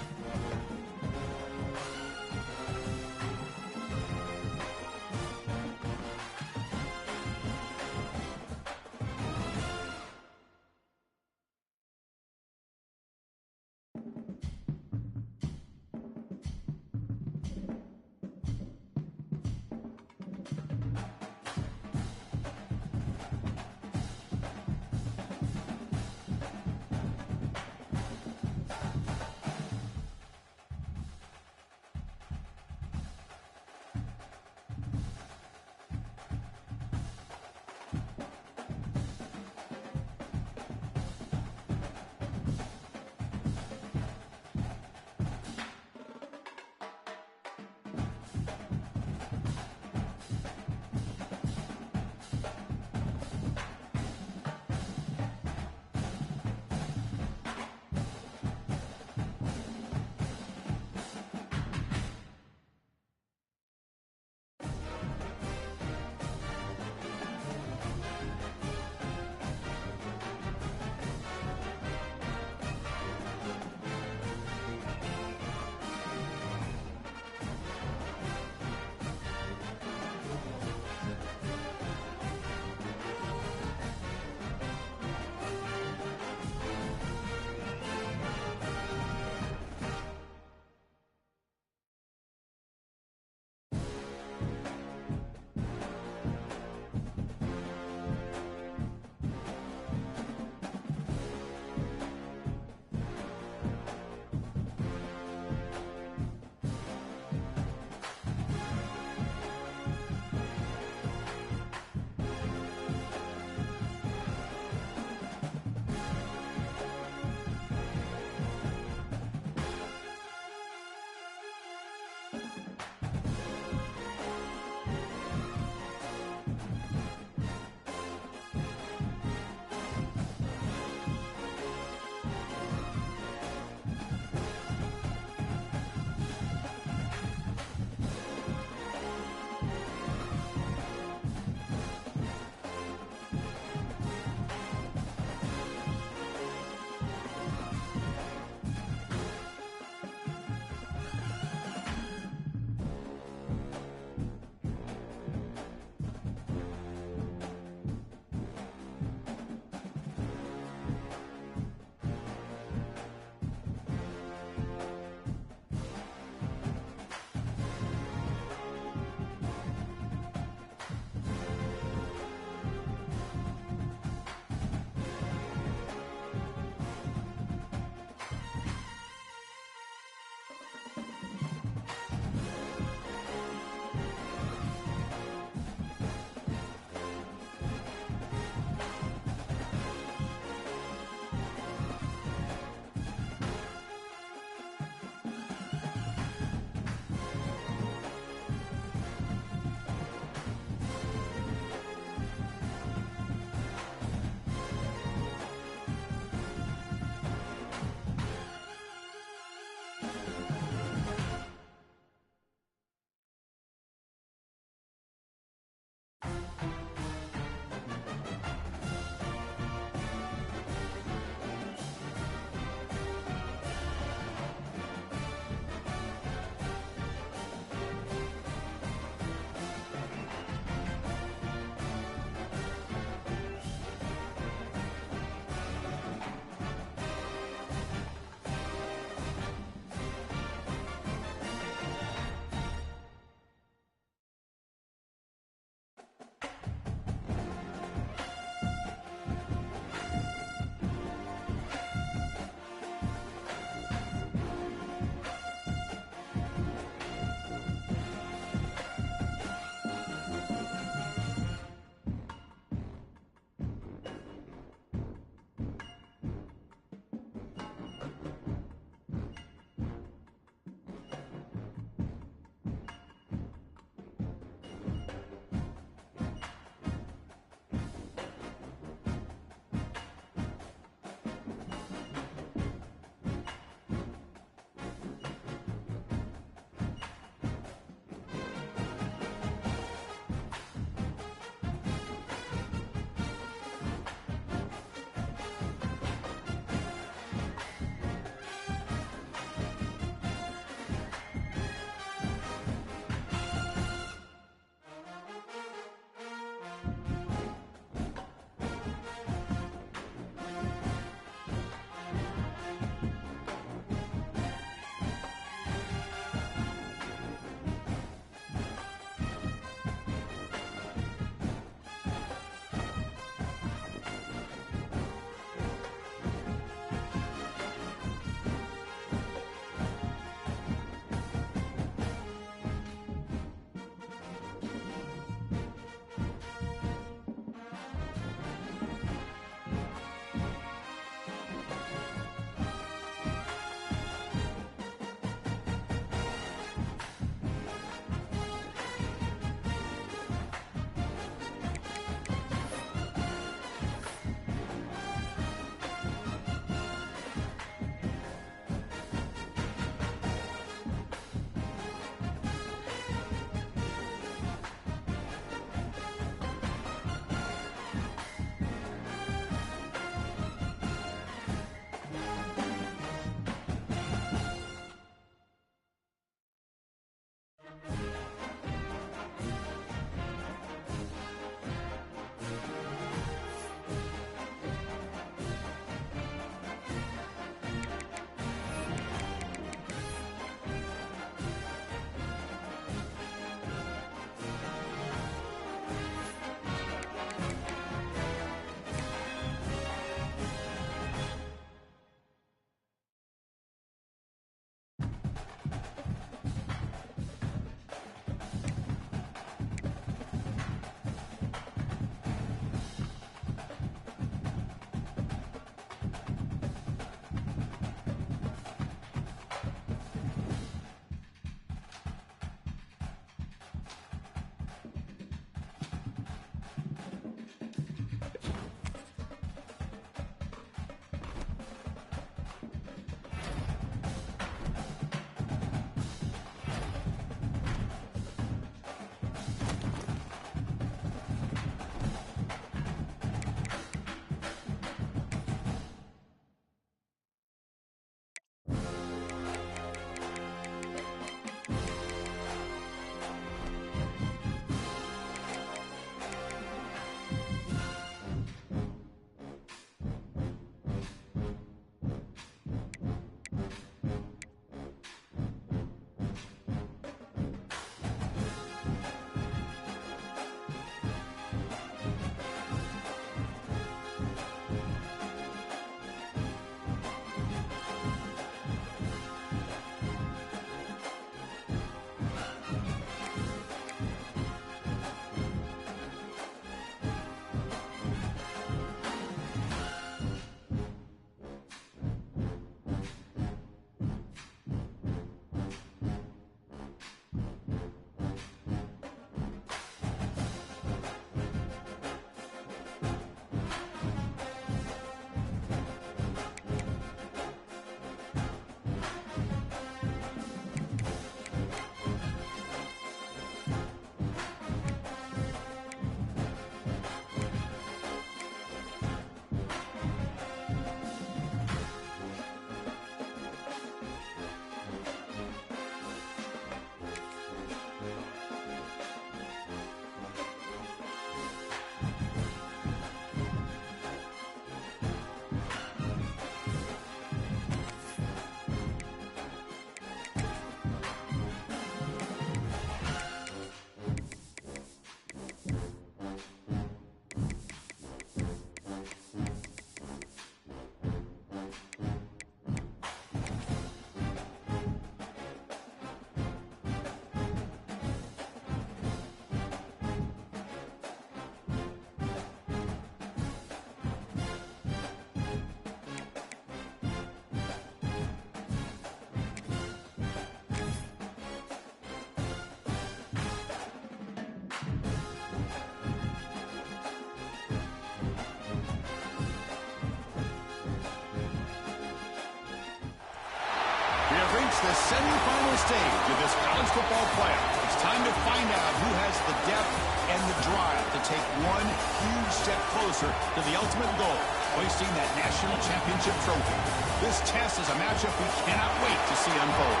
the semifinal stage of this college football playoff. It's time to find out who has the depth and the drive to take one huge step closer to the ultimate goal, hoisting that national championship trophy. This test is a matchup we cannot wait to see unfold.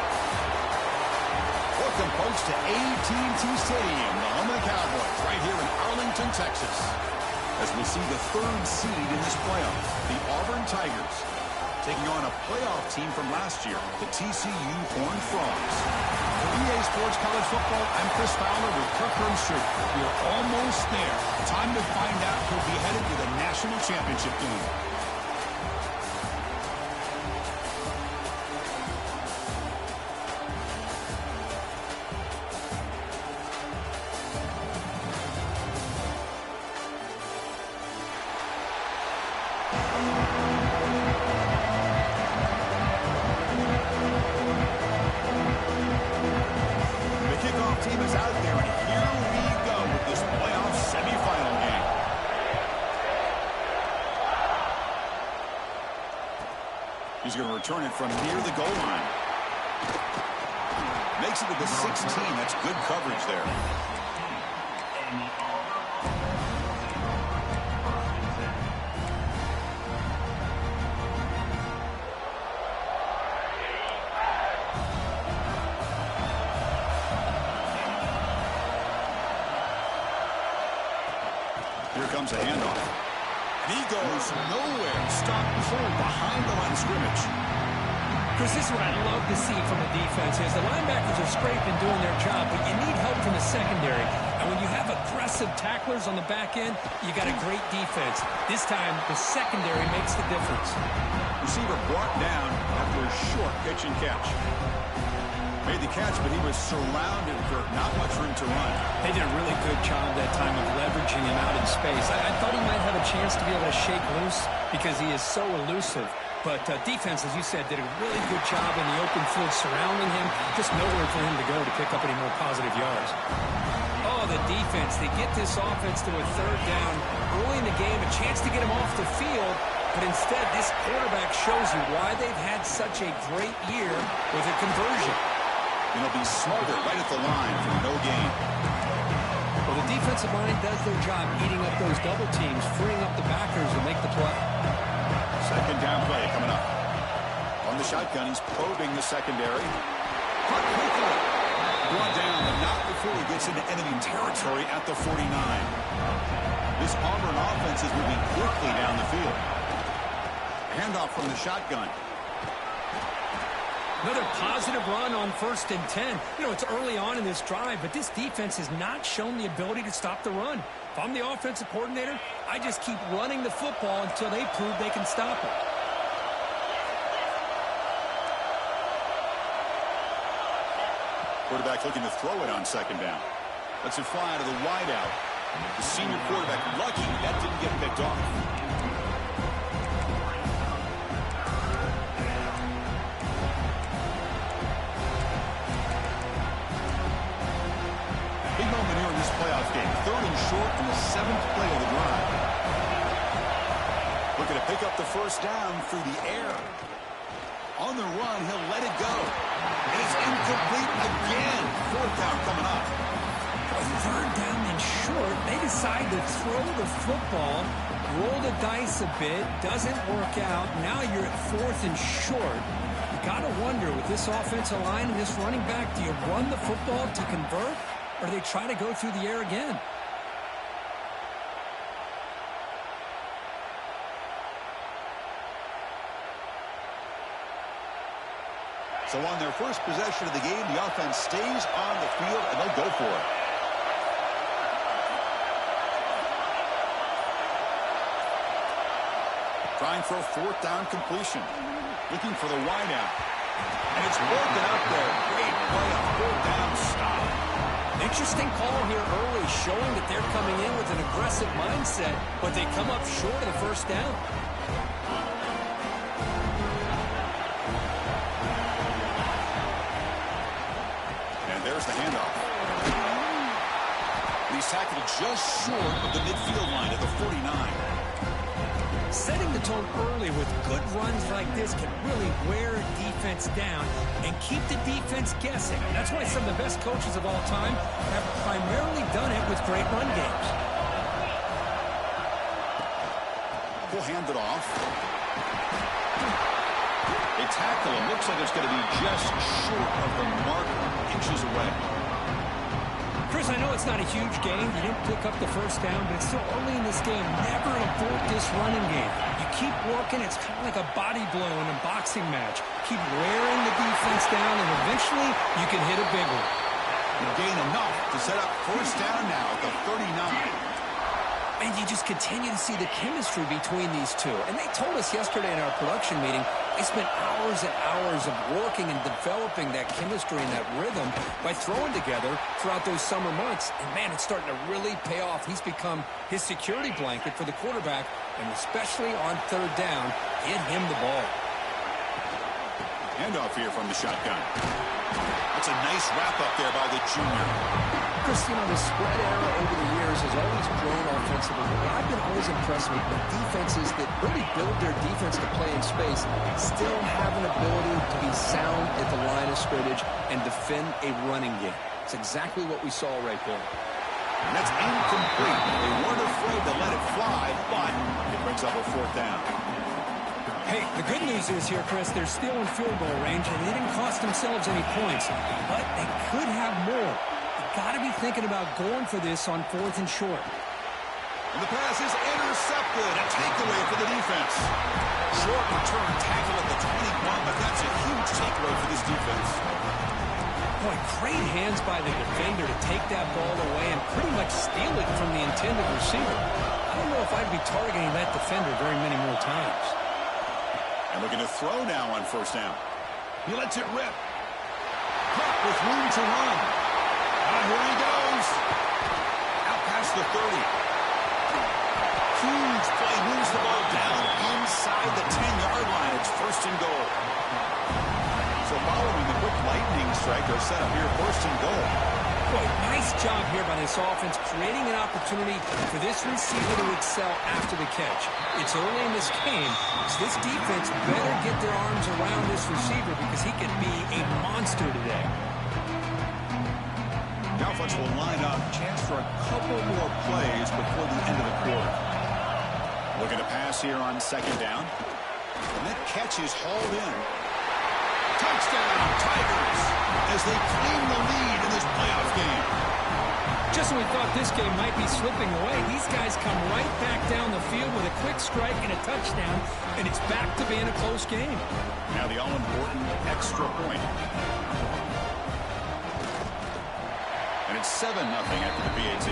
Welcome, folks, to AT&T Stadium, the home of the Cowboys, right here in Arlington, Texas. As we see the third seed in this playoff, the Auburn Tigers, taking on a playoff team from last year, the TCU Horned Frogs. For EA Sports College Football, I'm Chris Fowler with Kirk Herbstreit. We're almost there. Time to find out who'll be headed to the national championship game. He's going to return it from near the goal line. Makes it to the 16. That's good coverage there. Here comes a handoff. He goes nowhere. Stopped cold behind the line of scrimmage. Chris, this is what I'd love to see from the defense is the linebackers are scraping doing their job, but you need help from the secondary. And when you have aggressive tacklers on the back end, you got a great defense. This time, the secondary makes the difference. Receiver brought down after a short pitch and catch. Made the catch, but he was surrounded for not much room to run. They did a really good job that time of leveraging him out in space. I thought he might have a chance to be able to shake loose because he is so elusive. But defense, as you said, did a really good job in the open field surrounding him. Just nowhere for him to go to pick up any more positive yards. Oh, the defense. They get this offense to a third down early in the game, a chance to get him off the field. But instead, this quarterback shows you why they've had such a great year with a conversion. And he'll be smothered right at the line for no gain. Well, the defensive line does their job eating up those double teams, freeing up the backers to make the play. Second down play coming up. On the shotgun, he's probing the secondary. Cut quickly. Brought down, but not before he gets into enemy territory at the 49. This Auburn offense is moving quickly down the field. Handoff from the shotgun. Another positive run on 1st and 10. You know, it's early on in this drive, but this defense has not shown the ability to stop the run. If I'm the offensive coordinator, I just keep running the football until they prove they can stop it. Quarterback looking to throw it on second down. Lets it fly out of the wideout. The senior quarterback lucky that didn't get picked off. Playoff game. 3rd and short in the 7th play of the drive. Looking to pick up the first down through the air. On the run, he'll let it go. And it's incomplete again. 4th down coming up. 3rd down and short. They decide to throw the football, roll the dice a bit, doesn't work out. Now you're at 4th and short. You got to wonder with this offensive line and this running back, do you run the football to convert? Or they try to go through the air again. So on their first possession of the game, the offense stays on the field, and they'll go for it. Trying for a 4th down completion. Looking for the wideout. And it's broken up there. Great play on 4th down stop. Interesting call here early, showing that they're coming in with an aggressive mindset, but they come up short of the first down. And there's the handoff. He's tackled just short of the midfield line at the 49. Setting the told early, with good runs like this can really wear a defense down and keep the defense guessing. That's why some of the best coaches of all time have primarily done it with great run games. We'll hand it off. They tackle him. Looks like it's going to be just short of the mark, inches away. Chris, I know it's not a huge game. You didn't pick up the first down, but it's still early in this game. Never abort this running game. You keep working. It's kind of like a body blow in a boxing match. Keep wearing the defense down, and eventually you can hit a big one. You gain enough to set up first down now at the 39. And you just continue to see the chemistry between these two. And they told us yesterday in our production meeting, they spent hours and hours of working and developing that chemistry and that rhythm by throwing together throughout those summer months. And, man, it's starting to really pay off. He's become his security blanket for the quarterback, and especially on third down, get him the ball. Handoff here from the shotgun. That's a nice wrap-up there by the junior. Chris, you know, the spread era over the years has always grown offensively. But I've been always impressed with defenses that really build their defense to play in space, still have an ability to be sound at the line of scrimmage and defend a running game. It's exactly what we saw right there. And that's incomplete. They weren't afraid to let it fly, but it brings up a fourth down. Hey, the good news is here, Chris, they're still in field goal range, and they didn't cost themselves any points. But they could have more. Got to be thinking about going for this on 4th and short. And the pass is intercepted. A takeaway for the defense. Short return tackle at the 21, but that's a huge takeaway for this defense. Boy, great hands by the defender to take that ball away and pretty much steal it from the intended receiver. I don't know if I'd be targeting that defender very many more times. And looking to throw now on first down. He lets it rip. Caught with room to run. And here he goes. Out past the 30. Huge play. Moves the ball down inside the 10-yard line. It's first and goal. So following the quick lightning strike, they're set up here first and goal. Boy, nice job here by this offense, creating an opportunity for this receiver to excel after the catch. It's early in this game, so this defense better get their arms around this receiver because he can be a monster today. The offense will line up. Chance for a couple more plays before the end of the quarter. Looking to pass here on second down. And that catch is hauled in. Touchdown, Tigers, as they claim the lead in this playoff game. Just when we thought this game might be slipping away, these guys come right back down the field with a quick strike and a touchdown, and it's back to being a close game. Now the all-important extra point. And it's 7-0 after the PAT.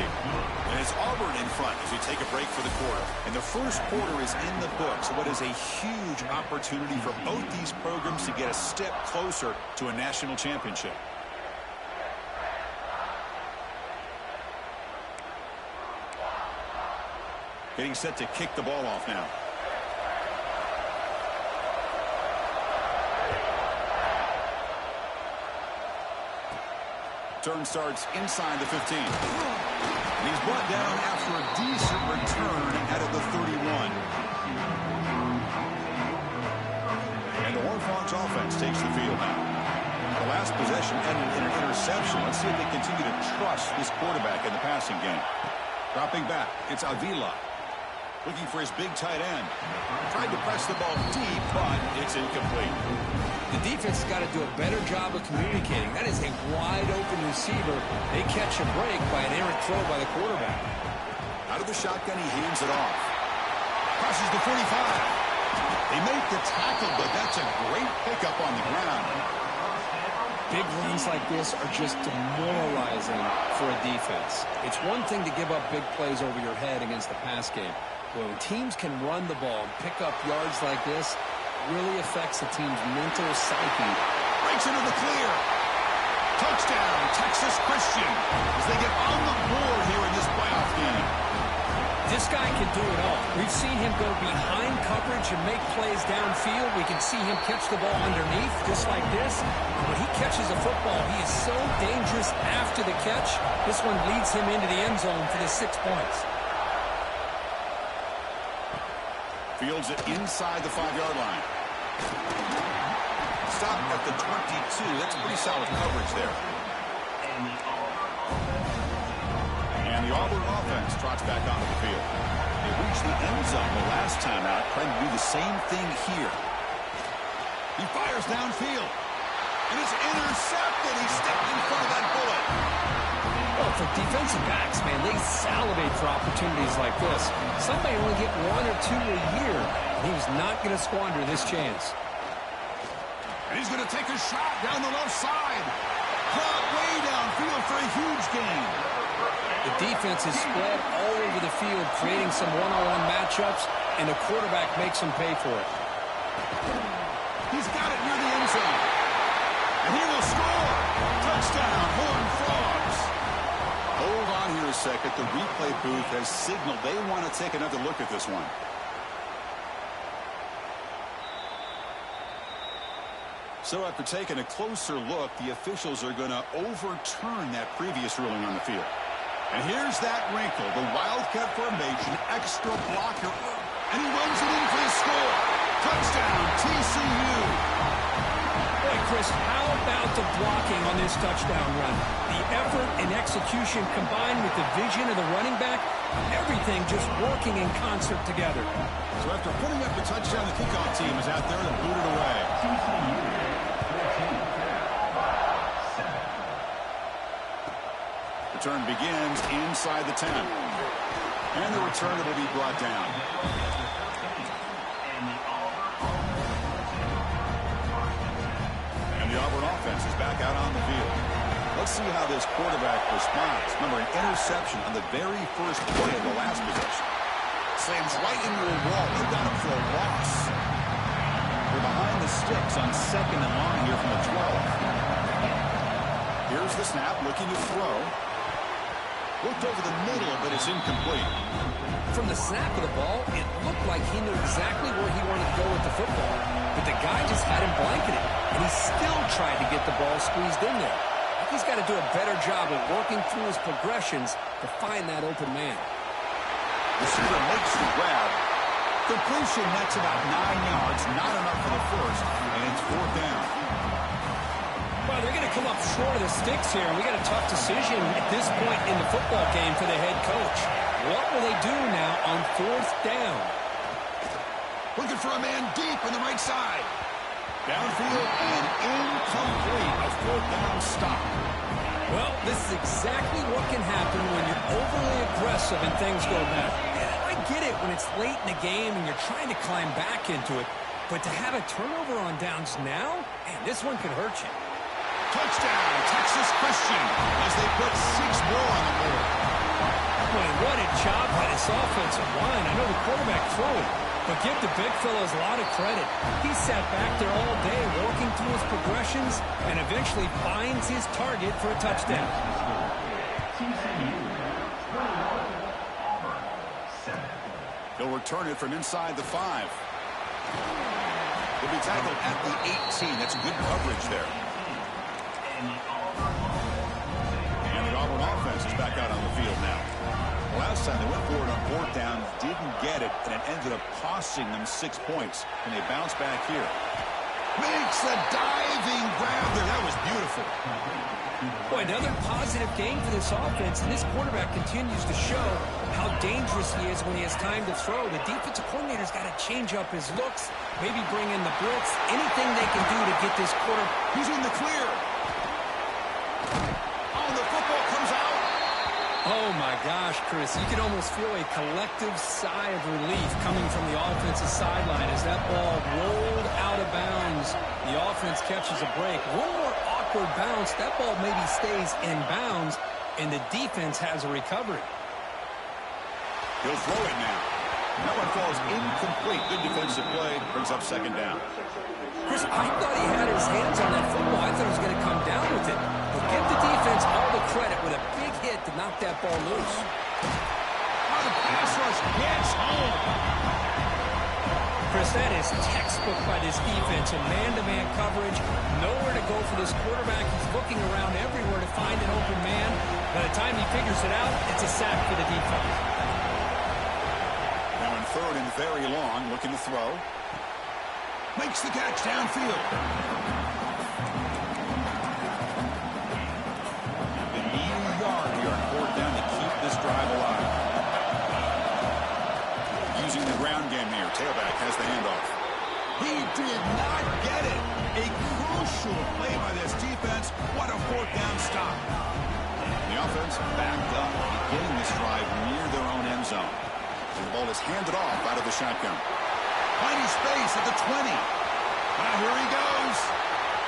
And it's Auburn in front as we take a break for the quarter. And the first quarter is in the books. What is a huge opportunity for both these programs to get a step closer to a national championship. Getting set to kick the ball off now. Turn starts inside the 15. And he's brought down after a decent return out of the 31. And the Horned Frogs offense takes the field now. The last possession ended in an interception. Let's see if they continue to trust this quarterback in the passing game. Dropping back, it's Avila. Looking for his big tight end. Tried to press the ball deep, but it's incomplete. The defense has got to do a better job of communicating. That is a wide-open receiver. They catch a break by an errant throw by the quarterback. Out of the shotgun, he hands it off. Crosses the 45. They make the tackle, but that's a great pickup on the ground. Big runs like this are just demoralizing for a defense. It's one thing to give up big plays over your head against the pass game. But when teams can run the ball and pick up yards like this, really affects the team's mental psyche. Breaks into the clear. Touchdown, Texas Christian, as they get on the board here in this playoff game. This guy can do it all. We've seen him go behind coverage and make plays downfield. We can see him catch the ball underneath, just like this. When he catches a football, he is so dangerous after the catch. This one leads him into the end zone for the 6 points. Fields it inside the 5-yard line. Stop at the 22. That's pretty solid coverage there. And the Auburn offense trots back onto the field. They reached the end zone the last time out, trying to do the same thing here. He fires downfield. And it's intercepted. He stepped in front of that bullet. Well, for defensive backs, man, they salivate for opportunities like this. Some may only get 1 or 2 a year. He was not going to squander this chance. And he's going to take a shot down the left side. Caught way downfield for a huge gain. The defense is spread all over the field, creating some one-on-one matchups, and the quarterback makes them pay for it. He's got it near the end zone. And he will score. Touchdown, Horned Frogs. Hold on here a second. The replay booth has signaled they want to take another look at this one. So after taking a closer look, the officials are going to overturn that previous ruling on the field. And here's that wrinkle, the Wildcat formation, extra blocker, and he runs it in for the score. Touchdown, TCU. Boy, Chris, how about the blocking on this touchdown run? The effort and execution combined with the vision of the running back, everything just working in concert together. So after putting up the touchdown, the kickoff team is out there to boot it away. Return begins inside the 10. And the return will be brought down. And the Auburn offense is back out on the field. Let's see how this quarterback responds. Remember, an interception on the very first play of the last possession. Slams right into a wall. They've got him for a loss. They're behind the sticks on 2nd and long here from the 12. Here's the snap, looking to throw. Looked over the middle, but it's incomplete. From the snap of the ball, it looked like he knew exactly where he wanted to go with the football. But the guy just had him blanketed, and he still tried to get the ball squeezed in there. He's got to do a better job of working through his progressions to find that open man. Receiver makes the grab. Completion, that's about 9 yards. Not enough for the first, and it's 4th down. Well, they're going to come up short of the sticks here, and we got a tough decision at this point in the football game for the head coach. What will they do now on 4th down? Looking for a man deep on the right side. Downfield and incomplete. A 4th down stop. Well, this is exactly what can happen when you're overly aggressive and things go bad. I get it when it's late in the game and you're trying to climb back into it, but to have a turnover on downs now, man, this one could hurt you. Touchdown, Texas Christian, as they put 6 more on the board. Boy, what a job by this offensive line. I know the quarterback threw it, but give the big fellas a lot of credit. He sat back there all day working through his progressions and eventually finds his target for a touchdown. He'll return it from inside the 5. He'll be tackled at the 18. That's good coverage there. And the Auburn offense is back out on the field now. Last time they went for it on 4th down, didn't get it, and it ended up costing them 6 points. And they bounce back here. Makes a diving grab there. That was beautiful. Boy, another positive game for this offense, and this quarterback continues to show how dangerous he is when he has time to throw. The defensive coordinator's got to change up his looks, maybe bring in the blitz, anything they can do to get this quarter. He's in the clear. Oh, the football comes out. Oh, my gosh, Chris. You can almost feel a collective sigh of relief coming from the offensive sideline as that ball rolled out of bounds. The offense catches a break. One more awkward bounce. That ball maybe stays in bounds, and the defense has a recovery. He'll throw it now. That one falls incomplete. Good defensive play. Brings up 2nd down. Chris, I thought he had his hands on that football. I thought he was going to come down with it. But give the defense all the credit with a big hit to knock that ball loose. Oh, the pass rush gets home. Chris, that is textbook by this defense in man-to-man coverage. Nowhere to go for this quarterback. He's looking around everywhere to find an open man. By the time he figures it out, it's a sack for the defense. Now in third and very long, looking to throw. Makes the catch downfield. They need a yard here on fourth down to keep this drive alive. Using the ground game here. Tailback has the handoff. He did not get it. A crucial play by this defense. What a fourth down stop. The offense backed up, getting this drive near their own end zone. And the ball is handed off out of the shotgun. Finding space at the 20. Now here he goes.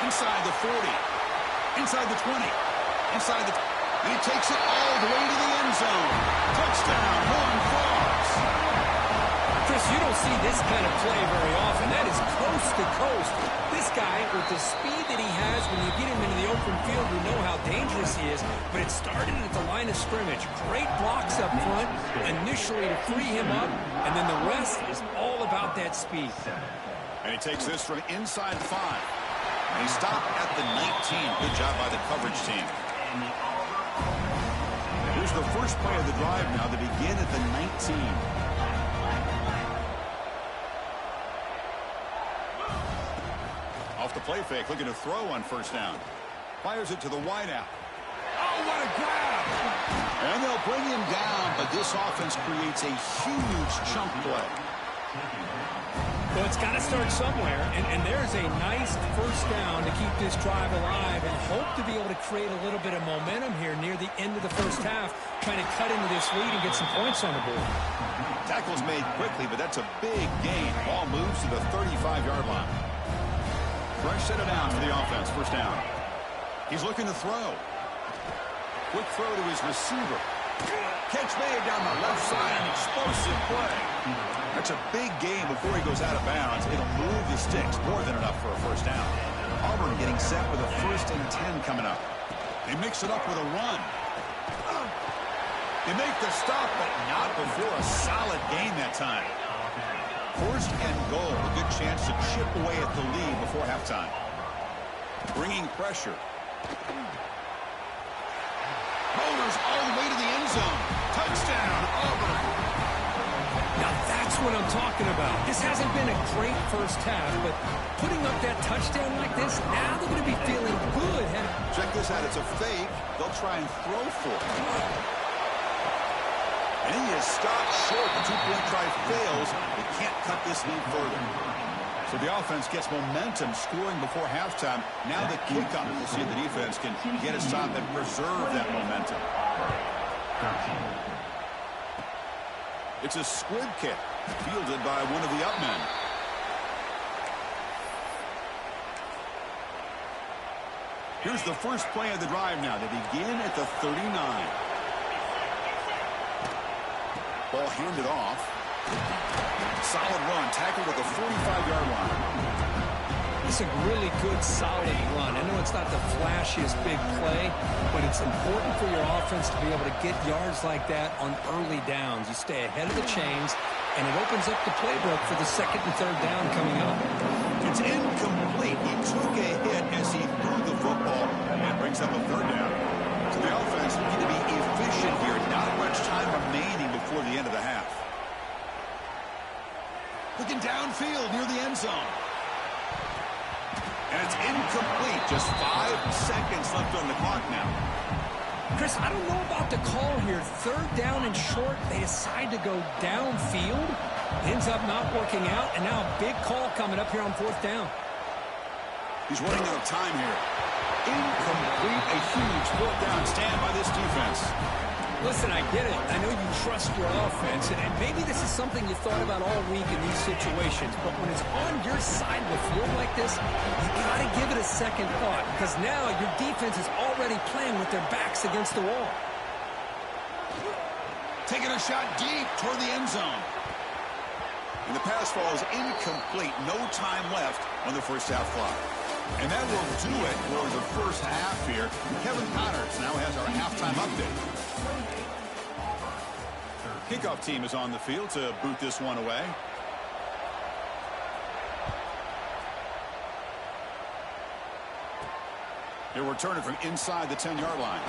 Inside the 40. Inside the 20. Inside the... And he takes it all the way to the end zone. Touchdown, Horned Frogs. Chris, you don't see this kind of play very often. That is coast to coast. This guy, with the speed that he has, when you get him into the open field, you know how dangerous he is. But it started at the line of scrimmage. Great blocks up front, initially to free him up, and then the rest is all about that speed. And he takes this from inside 5. And he stopped at the 19. Good job by the coverage team. Here's the first play of the drive now to begin at the 19. Off the play fake, looking to throw on first down. Fires it to the wideout. Oh, what a grab! And they'll bring him down, but this offense creates a huge chunk play. Well, it's got to start somewhere, and there's a nice first down to keep this drive alive and hope to be able to create a little bit of momentum here near the end of the first half, trying to cut into this lead and get some points on the board. Tackle's made quickly, but that's a big gain. Ball moves to the 35-yard line. Fresh set it down for the offense, first down. He's looking to throw. Quick throw to his receiver. Catch made down the left side, an explosive play. That's a big gain before he goes out of bounds. It'll move the sticks, more than enough for a first down. Auburn getting set with a 1st and 10 coming up. They mix it up with a run. They make the stop, but not before a solid gain that time. 1st and goal, a good chance to chip away at the lead before halftime. Bringing pressure. Boulders all the way to the end zone. Touchdown, Auburn. Now that's what I'm talking about. This hasn't been a great first half, but putting up that touchdown like this, now they're going to be feeling good. Check this out. It's a fake. They'll try and throw for it. And he is stopped short. The two-point try fails. They can't cut this lead further. So the offense gets momentum scoring before halftime. Now the kickoff. We'll see if the defense can get a stop and preserve that momentum. It's a squib kick fielded by one of the up men. Here's the first play of the drive now. They begin at the 39. Ball handed off. Solid run, tackled at the 45-yard line. It's a really good, solid run. I know it's not the flashiest big play, but it's important for your offense to be able to get yards like that on early downs. You stay ahead of the chains, and it opens up the playbook for the 2nd and 3rd down coming up. It's incomplete. He took a hit as he threw the football, and brings up a 3rd down. So the offense looking to be efficient here. Not much time remaining before the end of the half. Looking downfield near the end zone. And it's incomplete. Just 5 seconds left on the clock now. Chris, I don't know about the call here. 3rd down and short. They decide to go downfield. Ends up not working out. And now a big call coming up here on 4th down. He's running out of time here. Incomplete. A huge 4th down stand by this defense. Listen, I get it. I know you trust your offense, and maybe this is something you thought about all week in these situations, but when it's on your side of the field like this, you got to give it a second thought, because now your defense is already playing with their backs against the wall. Taking a shot deep toward the end zone. And the pass falls incomplete. No time left on the first half clock. And that will do it for the first half here. Kevin Connors now has our halftime update. Kickoff team is on the field to boot this one away. They're returning from inside the 10-yard line.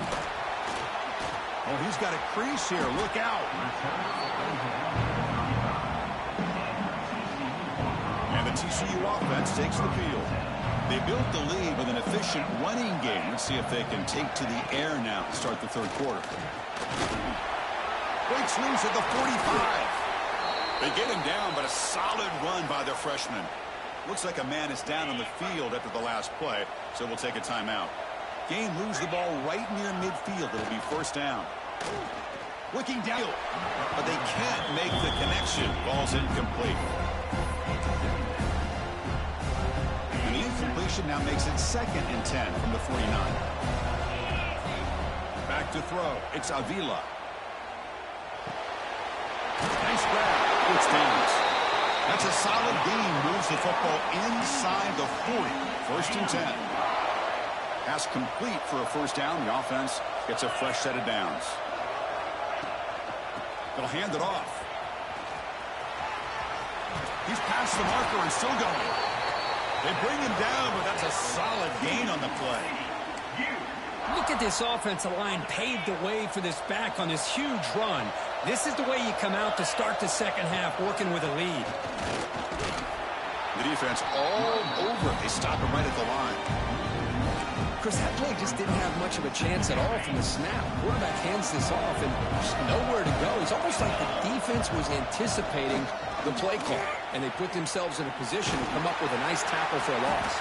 Oh, he's got a crease here. Look out. the TCU offense takes the field. They built the lead with an efficient running game. Let's see if they can take to the air now to start the third quarter. Breaks loose at the 45. They get him down, but a solid run by the freshman. Looks like a man is down on the field after the last play, so we'll take a timeout. Game moves the ball right near midfield. It'll be first down. Looking down, but they can't make the connection. Ball's incomplete. And the incompletion now makes it 2nd and 10 from the 49. Back to throw. It's Avila. Nice grab. It's downs. That's a solid gain. Moves the football inside the 40. 1st and 10. Pass complete for a first down. The offense gets a fresh set of downs. They'll hand it off. He's past the marker and still going. They bring him down, but that's a solid gain on the play. Look at this offensive line paved the way for this back on this huge run. This is the way you come out to start the second half, working with a lead. The defense all over. They stop him right at the line. Chris, that play just didn't have much of a chance at all from the snap. Quarterback hands this off and just nowhere to go. It's almost like the defense was anticipating the play call, and they put themselves in a position to come up with a nice tackle for a loss.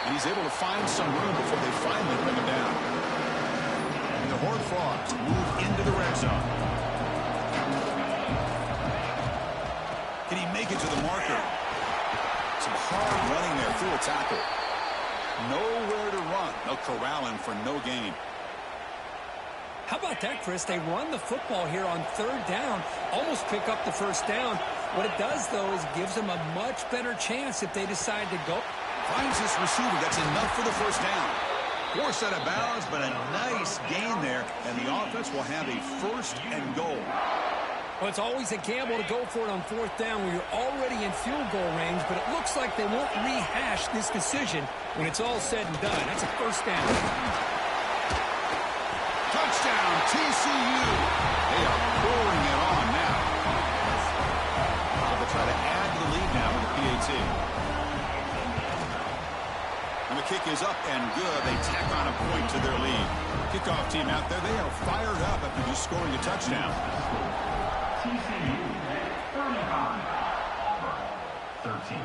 And he's able to find some room before they finally bring him down. And the Horned Frogs move into the red zone. Can he make it to the marker? Some hard running there through a tackle. Nowhere to run. They'll corral him for no gain. How about that, Chris? They run the football here on 3rd down, almost pick up the first down. What it does, though, is gives them a much better chance if they decide to go. Finds this receiver. That's enough for the first down. Forced out of bounds, but a nice gain there. And the offense will have a 1st and goal. Well, it's always a gamble to go for it on 4th down when you're already in field goal range, but it looks like they won't rehash this decision when it's all said and done. That's a first down. Touchdown, TCU. They are pouring it on now. So they'll try to add to the lead now with the PAT. And the kick is up and good. They tack on a point to their lead. Kickoff team out there. They are fired up after just scoring a touchdown. TCU 35, Auburn 13.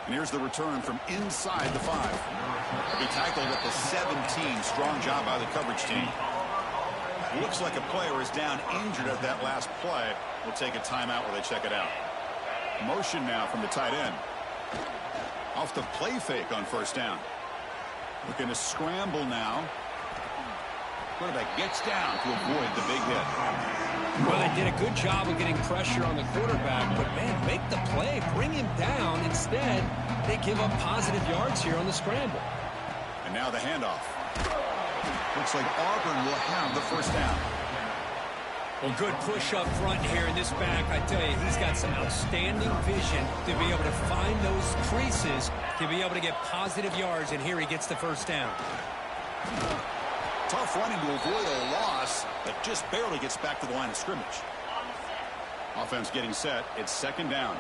And here's the return from inside the 5. He'll be tackled at the 17. Strong job by the coverage team. Looks like a player is down injured at that last play. We'll take a timeout while they check it out. Motion now from the tight end. Off the play fake on first down. Looking to scramble now. Quarterback gets down to avoid the big hit. Well, they did a good job of getting pressure on the quarterback, but, man, make the play. Bring him down. Instead, they give up positive yards here on the scramble. And now the handoff. Looks like Auburn will have the first down. Well, good push up front here in this back. I tell you, he's got some outstanding vision to be able to find those creases, to be able to get positive yards, and here he gets the first down. Tough running to avoid a loss, but just barely gets back to the line of scrimmage. Offense getting set. It's 2nd down.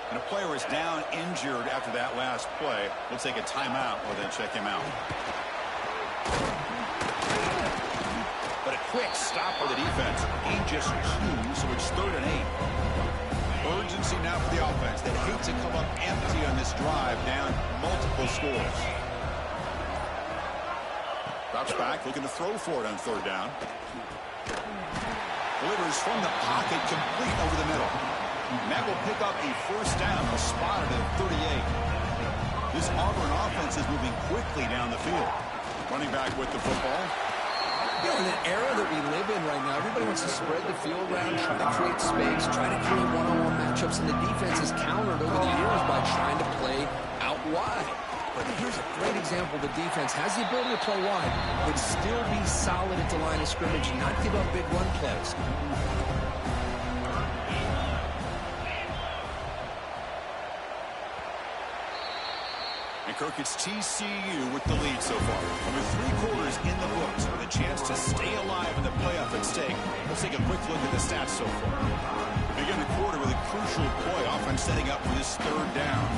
And a player is down injured after that last play. We'll take a timeout or then check him out. But a quick stop for the defense. He just chews, so it's 3rd and 8. Urgency now for the offense. They hate to come up empty on this drive, down multiple scores. Drops back, looking to throw for it on 3rd down. Delivers from the pocket, complete over the middle. And that will pick up a first down, spotted at 38. This Auburn offense is moving quickly down the field. Running back with the football. You know, in the era that we live in right now, everybody wants to spread the field around, try to create space, try to create one-on-one matchups, and the defense has countered over the years by trying to play out wide. But here's a great example. The defense has the ability to play wide, but still be solid at the line of scrimmage and not give up big run plays. And Kirk, it's TCU with the lead so far. With 3 quarters in the books, with a chance to stay alive in the playoff at stake. Let's take a quick look at the stats so far. Begin the quarter with a crucial unusual play. Offense setting up for this third down.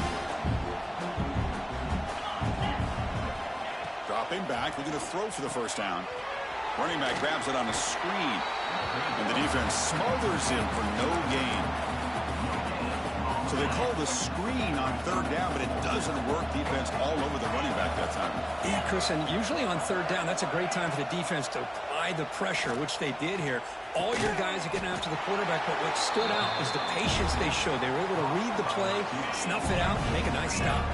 Dropping back, looking to throw for the first down. Running back grabs it on a screen. And the defense smothers him for no gain. So they call the screen on third down, but it doesn't work. Defense all over the running back that time. Yeah, Chris, and usually on third down, that's a great time for the defense to apply the pressure, which they did here. All your guys are getting after the quarterback, but what stood out was the patience they showed. They were able to read the play, snuff it out, and make a nice stop.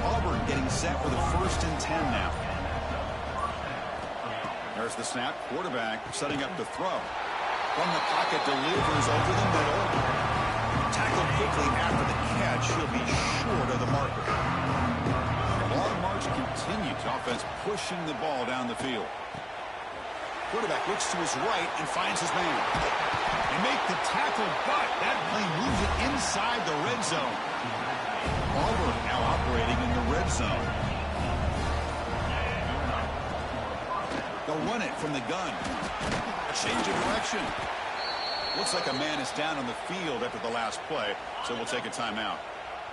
Auburn getting set for the 1st and 10 now. There's the snap. Quarterback setting up to throw. From the pocket, delivers over the middle. Tackled quickly after the catch. He'll be short of the marker. The long march continues. Offense pushing the ball down the field. Quarterback looks to his right and finds his man. They make the tackle, but that play moves it inside the red zone. Auburn now operating in the red zone. They'll run it from the gun. A change of direction. Looks like a man is down on the field after the last play, so we'll take a timeout.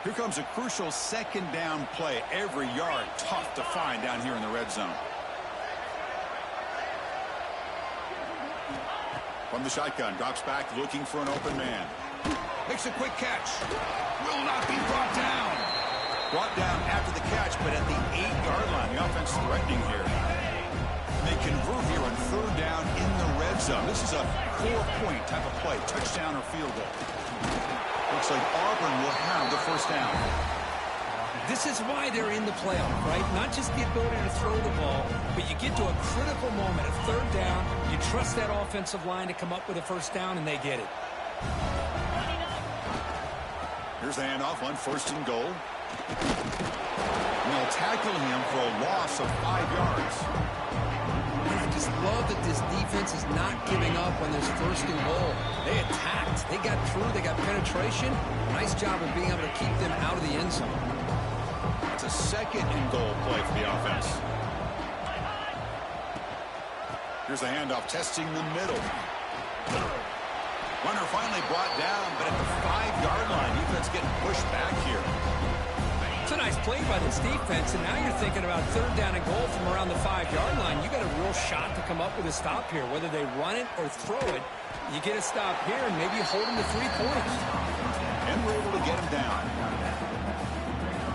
Here comes a crucial second down play. Every yard tough to find down here in the red zone. From the shotgun, drops back looking for an open man. Makes a quick catch. Will not be brought down. Brought down after the catch, but at the 8-yard line. The offense threatening here. They convert here on third down in the red zone. This is a 4-point type of play, touchdown or field goal. Looks like Auburn will have the first down. This is why they're in the playoff, right? Not just the ability to throw the ball, but you get to a critical moment, a third down. You trust that offensive line to come up with a first down, and they get it. Here's the handoff on 1st and goal. And they'll tackle him for a loss of 5 yards. I just love that this defense is not giving up when there's 1st and goal. They attacked. They got through. They got penetration. Nice job of being able to keep them out of the end zone. It's a 2nd and goal play for the offense. Here's the handoff, testing the middle. Runner finally brought down, but at the 5-yard line, defense getting pushed back here. It's a nice play by this defense, and now you're thinking about third down and goal from around the 5-yard line. You got a real shot to come up with a stop here. Whether they run it or throw it, you get a stop here, and maybe you hold them to 3 points. And we're able to get him down.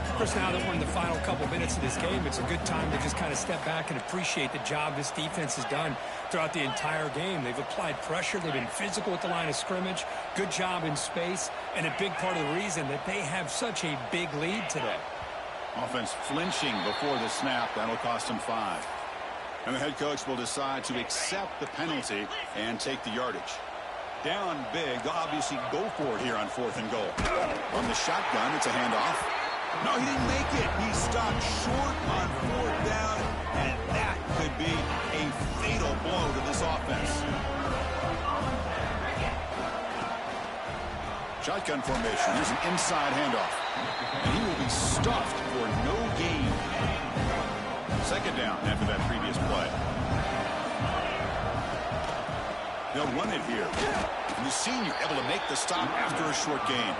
Of course, now that we're in the final couple minutes of this game, it's a good time to just kind of step back and appreciate the job this defense has done throughout the entire game. They've applied pressure. They've been physical at the line of scrimmage. Good job in space, and a big part of the reason that they have such a big lead today. Offense flinching before the snap. That'll cost them 5. And the head coach will decide to accept the penalty and take the yardage. Down big. They'll obviously go for it here on 4th and goal. On the shotgun, it's a handoff. No, he didn't make it. He stopped short on 4th down, and that could be a fatal blow to this offense. Shotgun formation. Here's an inside handoff. And he will be stuffed for no gain. 2nd down after that previous play. They'll run it here. And the senior able to make the stop after a short gain.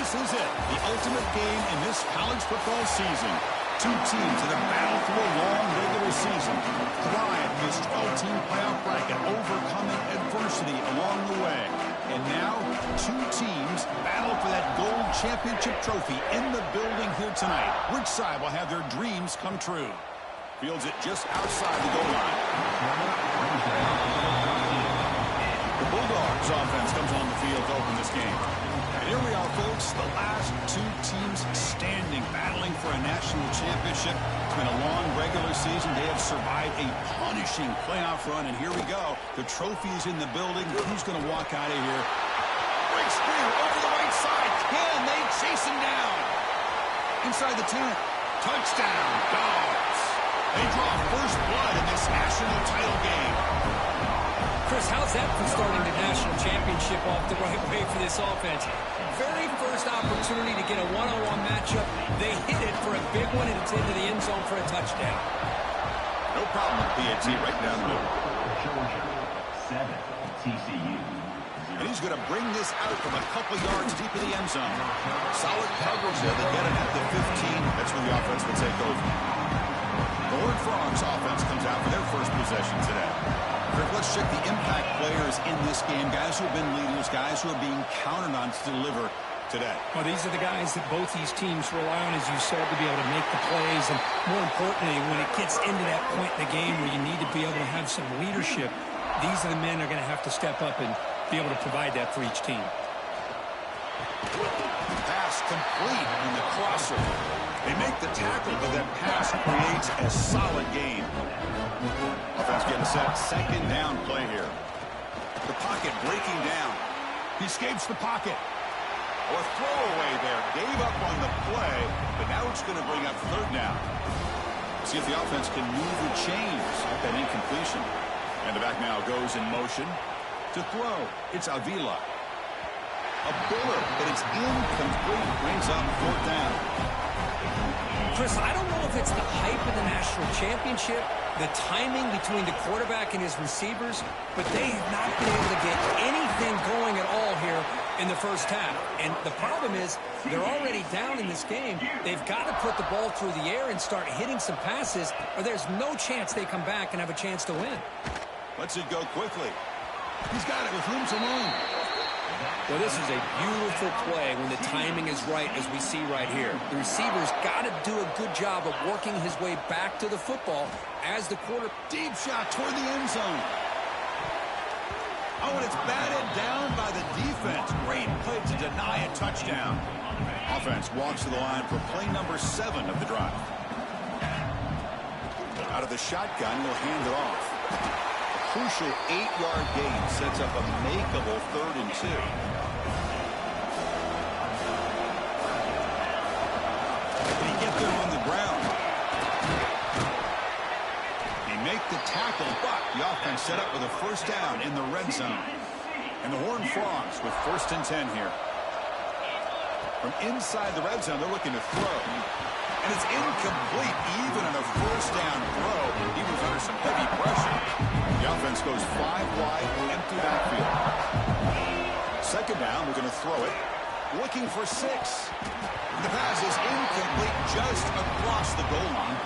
This is it, the ultimate game in this college football season. Two teams that have battled through a long regular season, thrive in this 12-team playoff bracket, overcoming adversity along the way. And now, two teams battle for that gold championship trophy in the building here tonight. Which side will have their dreams come true? Fields it just outside the goal line. The Bulldogs offense comes on the field to open this game. And here we are, folks, the last two teams standing, battling for a national championship. It's been a long regular season. They have survived a punishing playoff run, and here we go. The trophy is in the building. Who's going to walk out of here? Breaks clear over the right side. Can they chase him down? Inside the 10. Touchdown, Dogs. They draw first blood in this national title game. Chris, how's that for starting the national championship off the right way for this offense? Very first opportunity to get a one-on-one matchup. They hit it for a big one, and it's into the end zone for a touchdown. No problem with PAT right down the middle. Georgia, 7, TCU. And he's going to bring this out from a couple yards deep in the end zone. Solid coverage there. They get it at the 15. That's where the offense will take over. The Horned Frogs offense comes out for their first possession today. Let's check the impact players in this game. Guys who have been leaders, guys who are being counted on to deliver today. Well, these are the guys that both these teams rely on, as you said, to be able to make the plays. And more importantly, when it gets into that point in the game where you need to be able to have some leadership, these are the men that are going to have to step up and be able to provide that for each team. Pass complete in the crosser. They make the tackle, but that pass creates a solid gain. Offense getting set. Second down play here. The pocket breaking down. He escapes the pocket. Or throwaway there. Gave up on the play, but now it's going to bring up third down. See if the offense can move the chains with that incompletion. And the back now goes in motion to throw. It's Avila. A bullet, but it's incomplete. Brings up fourth down. Chris, I don't know if it's the hype of the national championship, the timing between the quarterback and his receivers, but they have not been able to get anything going at all here in the first half. And the problem is they're already down in this game. They've got to put the ball through the air and start hitting some passes, or there's no chance they come back and have a chance to win. Lets it go quickly. He's got it with room to roam. Well, this is a beautiful play when the timing is right, as we see right here. The receiver's got to do a good job of working his way back to the football as the quarter. Deep shot toward the end zone. Oh, and it's batted down by the defense. Great play to deny a touchdown. Offense walks to the line for play number 7 of the drive. Out of the shotgun, he'll hand it off. Crucial 8-yard gain sets up a makeable 3rd and 2. Can he get there on the ground? He make the tackle, but the offense set up with a first down in the red zone. And the Horned Frogs with 1st and 10 here. From inside the red zone, they're looking to throw. And it's incomplete, even on a first down throw. He was under some heavy pressure. The offense goes 5 wide, empty backfield. Second down, we're going to throw it. Looking for 6. The pass is incomplete just across the goal line.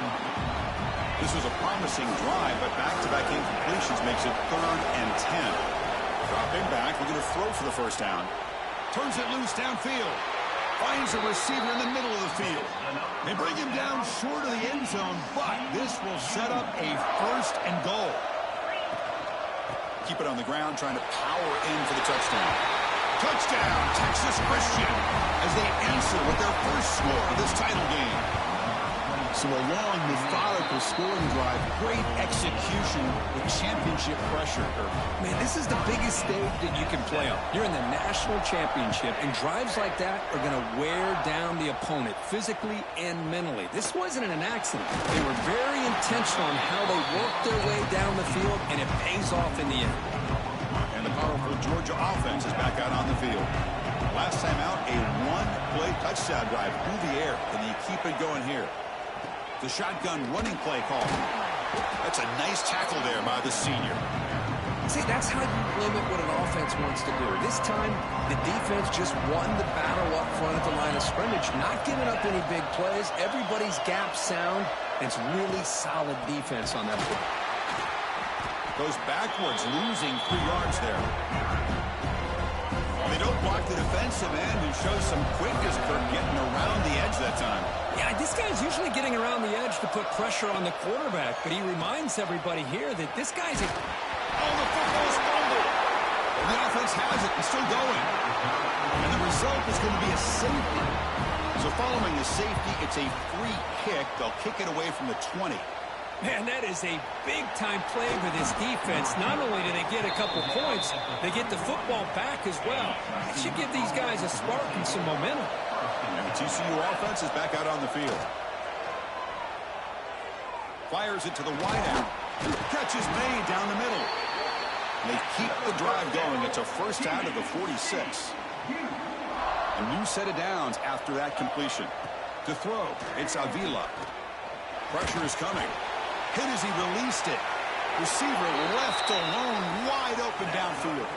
This was a promising drive, but back-to-back incompletions makes it 3rd and 10. Dropping back, we're going to throw for the first down. Turns it loose downfield. Finds a receiver in the middle of the field. They bring him down short of the end zone, but this will set up a 1st and goal. Keep it on the ground, trying to power in for the touchdown. Touchdown, Texas Christian, as they answer with their first score of this title game. So a long, methodical scoring drive, great execution with championship pressure. Man, this is the biggest stage that you can play on. You're in the national championship, and drives like that are going to wear down the opponent physically and mentally. This wasn't an accident. They were very intentional on how they worked their way down the field, and it pays off in the end. And the powerful Georgia offense is back out on the field. Last time out, a one-play touchdown drive through the air. Can you keep it going here? The shotgun running play call. That's a nice tackle there by the senior. See, that's how you limit what an offense wants to do. This time, the defense just won the battle up front at the line of scrimmage, not giving up any big plays. Everybody's gap sound. It's really solid defense on that play. Goes backwards, losing 3 yards there. They don't block the defensive end and shows some quickness for getting around the edge that time. Yeah, this guy's usually getting around the edge to put pressure on the quarterback, but he reminds everybody here that this guy's a... Oh, the football's fumbled. And the offense has it. It's still going. And the result is going to be a safety. So following the safety, it's a free kick. They'll kick it away from the 20. Man, that is a big-time play for this defense. Not only do they get a couple points, they get the football back as well. It should give these guys a spark and some momentum. And the TCU offense is back out on the field. Fires it to the wideout. Catch is made down the middle. They keep the drive going. It's a first out of the 46. A new set of downs after that completion. To throw, it's Avila. Pressure is coming. Hit as he released it. Receiver left alone, wide open downfield.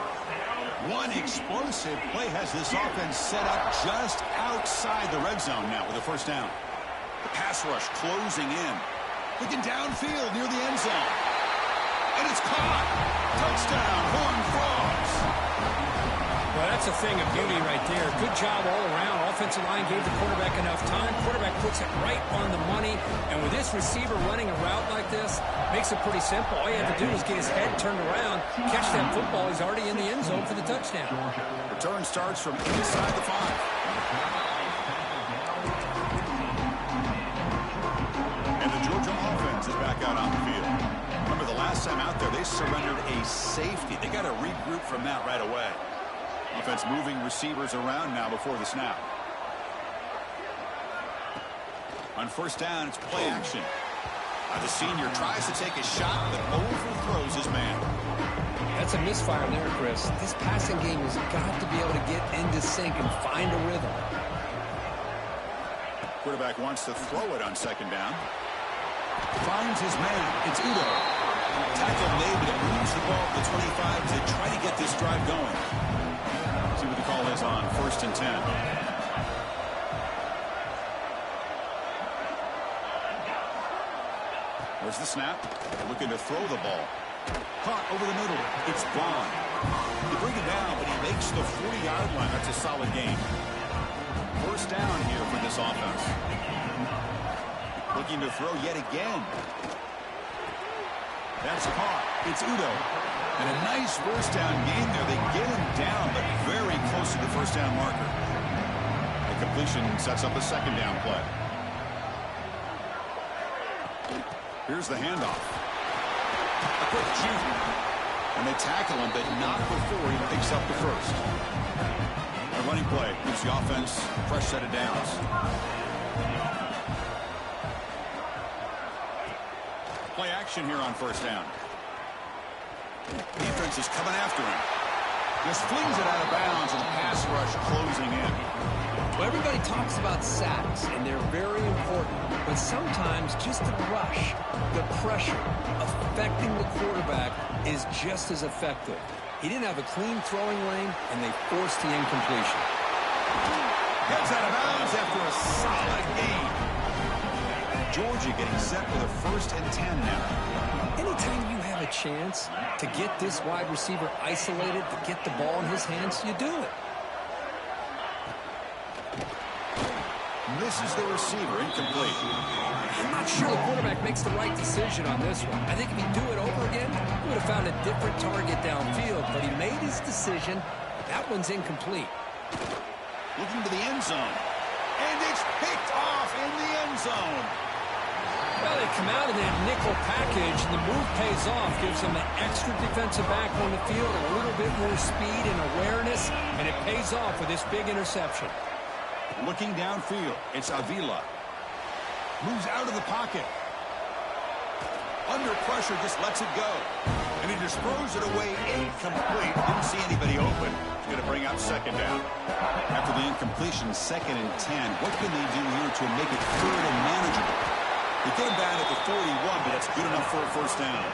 One explosive play has this offense set up just outside the red zone now with a first down. The pass rush closing in. Looking downfield near the end zone. And it's caught. Touchdown, Horned Frogs. Well, that's a thing of beauty right there. Good job all around. Offensive line gave the quarterback enough time. Quarterback puts it right on the money. And with this receiver running a route like this, makes it pretty simple. All you have to do is get his head turned around, catch that football. He's already in the end zone for the touchdown. Return starts from inside the 5. And the Georgia offense is back out on the field. Remember the last time out there, they surrendered a safety. They got to regroup from that right away. Offense moving receivers around now before the snap. On first down, it's play action. The senior tries to take a shot, but overthrows his man. That's a misfire there, Chris. This passing game has got to be able to get into sync and find a rhythm. Quarterback wants to throw it on second down. Finds his man. It's Udo. Tackle made, but it moves the ball to the 25 to try to get this drive going. See what the call is on first and 10. There's the snap. Looking to throw the ball. Caught over the middle. It's Bama. They bring it down, but he makes the 40-yard line. That's a solid game. First down here for this offense. Looking to throw yet again. That's caught. It's Udo. And a nice first down gain there. They get him down, but very close to the first down marker. The completion sets up a second down play. Here's the handoff. A quick shoot. And they tackle him, but not before he picks up the first. A running play gives the offense a fresh set of downs. Play action here on first down. Defense is coming after him. Just flings it out of bounds, and the pass rush closing in. Well, everybody talks about sacks, and they're very important. But sometimes just the rush, the pressure, affecting the quarterback is just as effective. He didn't have a clean throwing lane, and they forced the incompletion. Gets out of bounds after a solid gain. Georgia getting set for the first and 10 now. Anytime you have a chance to get this wide receiver isolated, to get the ball in his hands, you do it. Misses the receiver, incomplete. I'm not sure the quarterback makes the right decision on this one. I think if he'd do it over again, he would have found a different target downfield, but he made his decision. That one's incomplete. Looking to the end zone. And it's picked off in the end zone. Well, they come out in that nickel package, and the move pays off. Gives them an extra defensive back on the field, a little bit more speed and awareness, and it pays off with this big interception. Looking downfield, it's Avila. Moves out of the pocket. Under pressure, just lets it go. And he just throws it away incomplete. Didn't see anybody open. He's going to bring up second down. After the incompletion, second and 10. What can they do here to make it third and manageable? They get him back at the 41, but that's good enough for a first down.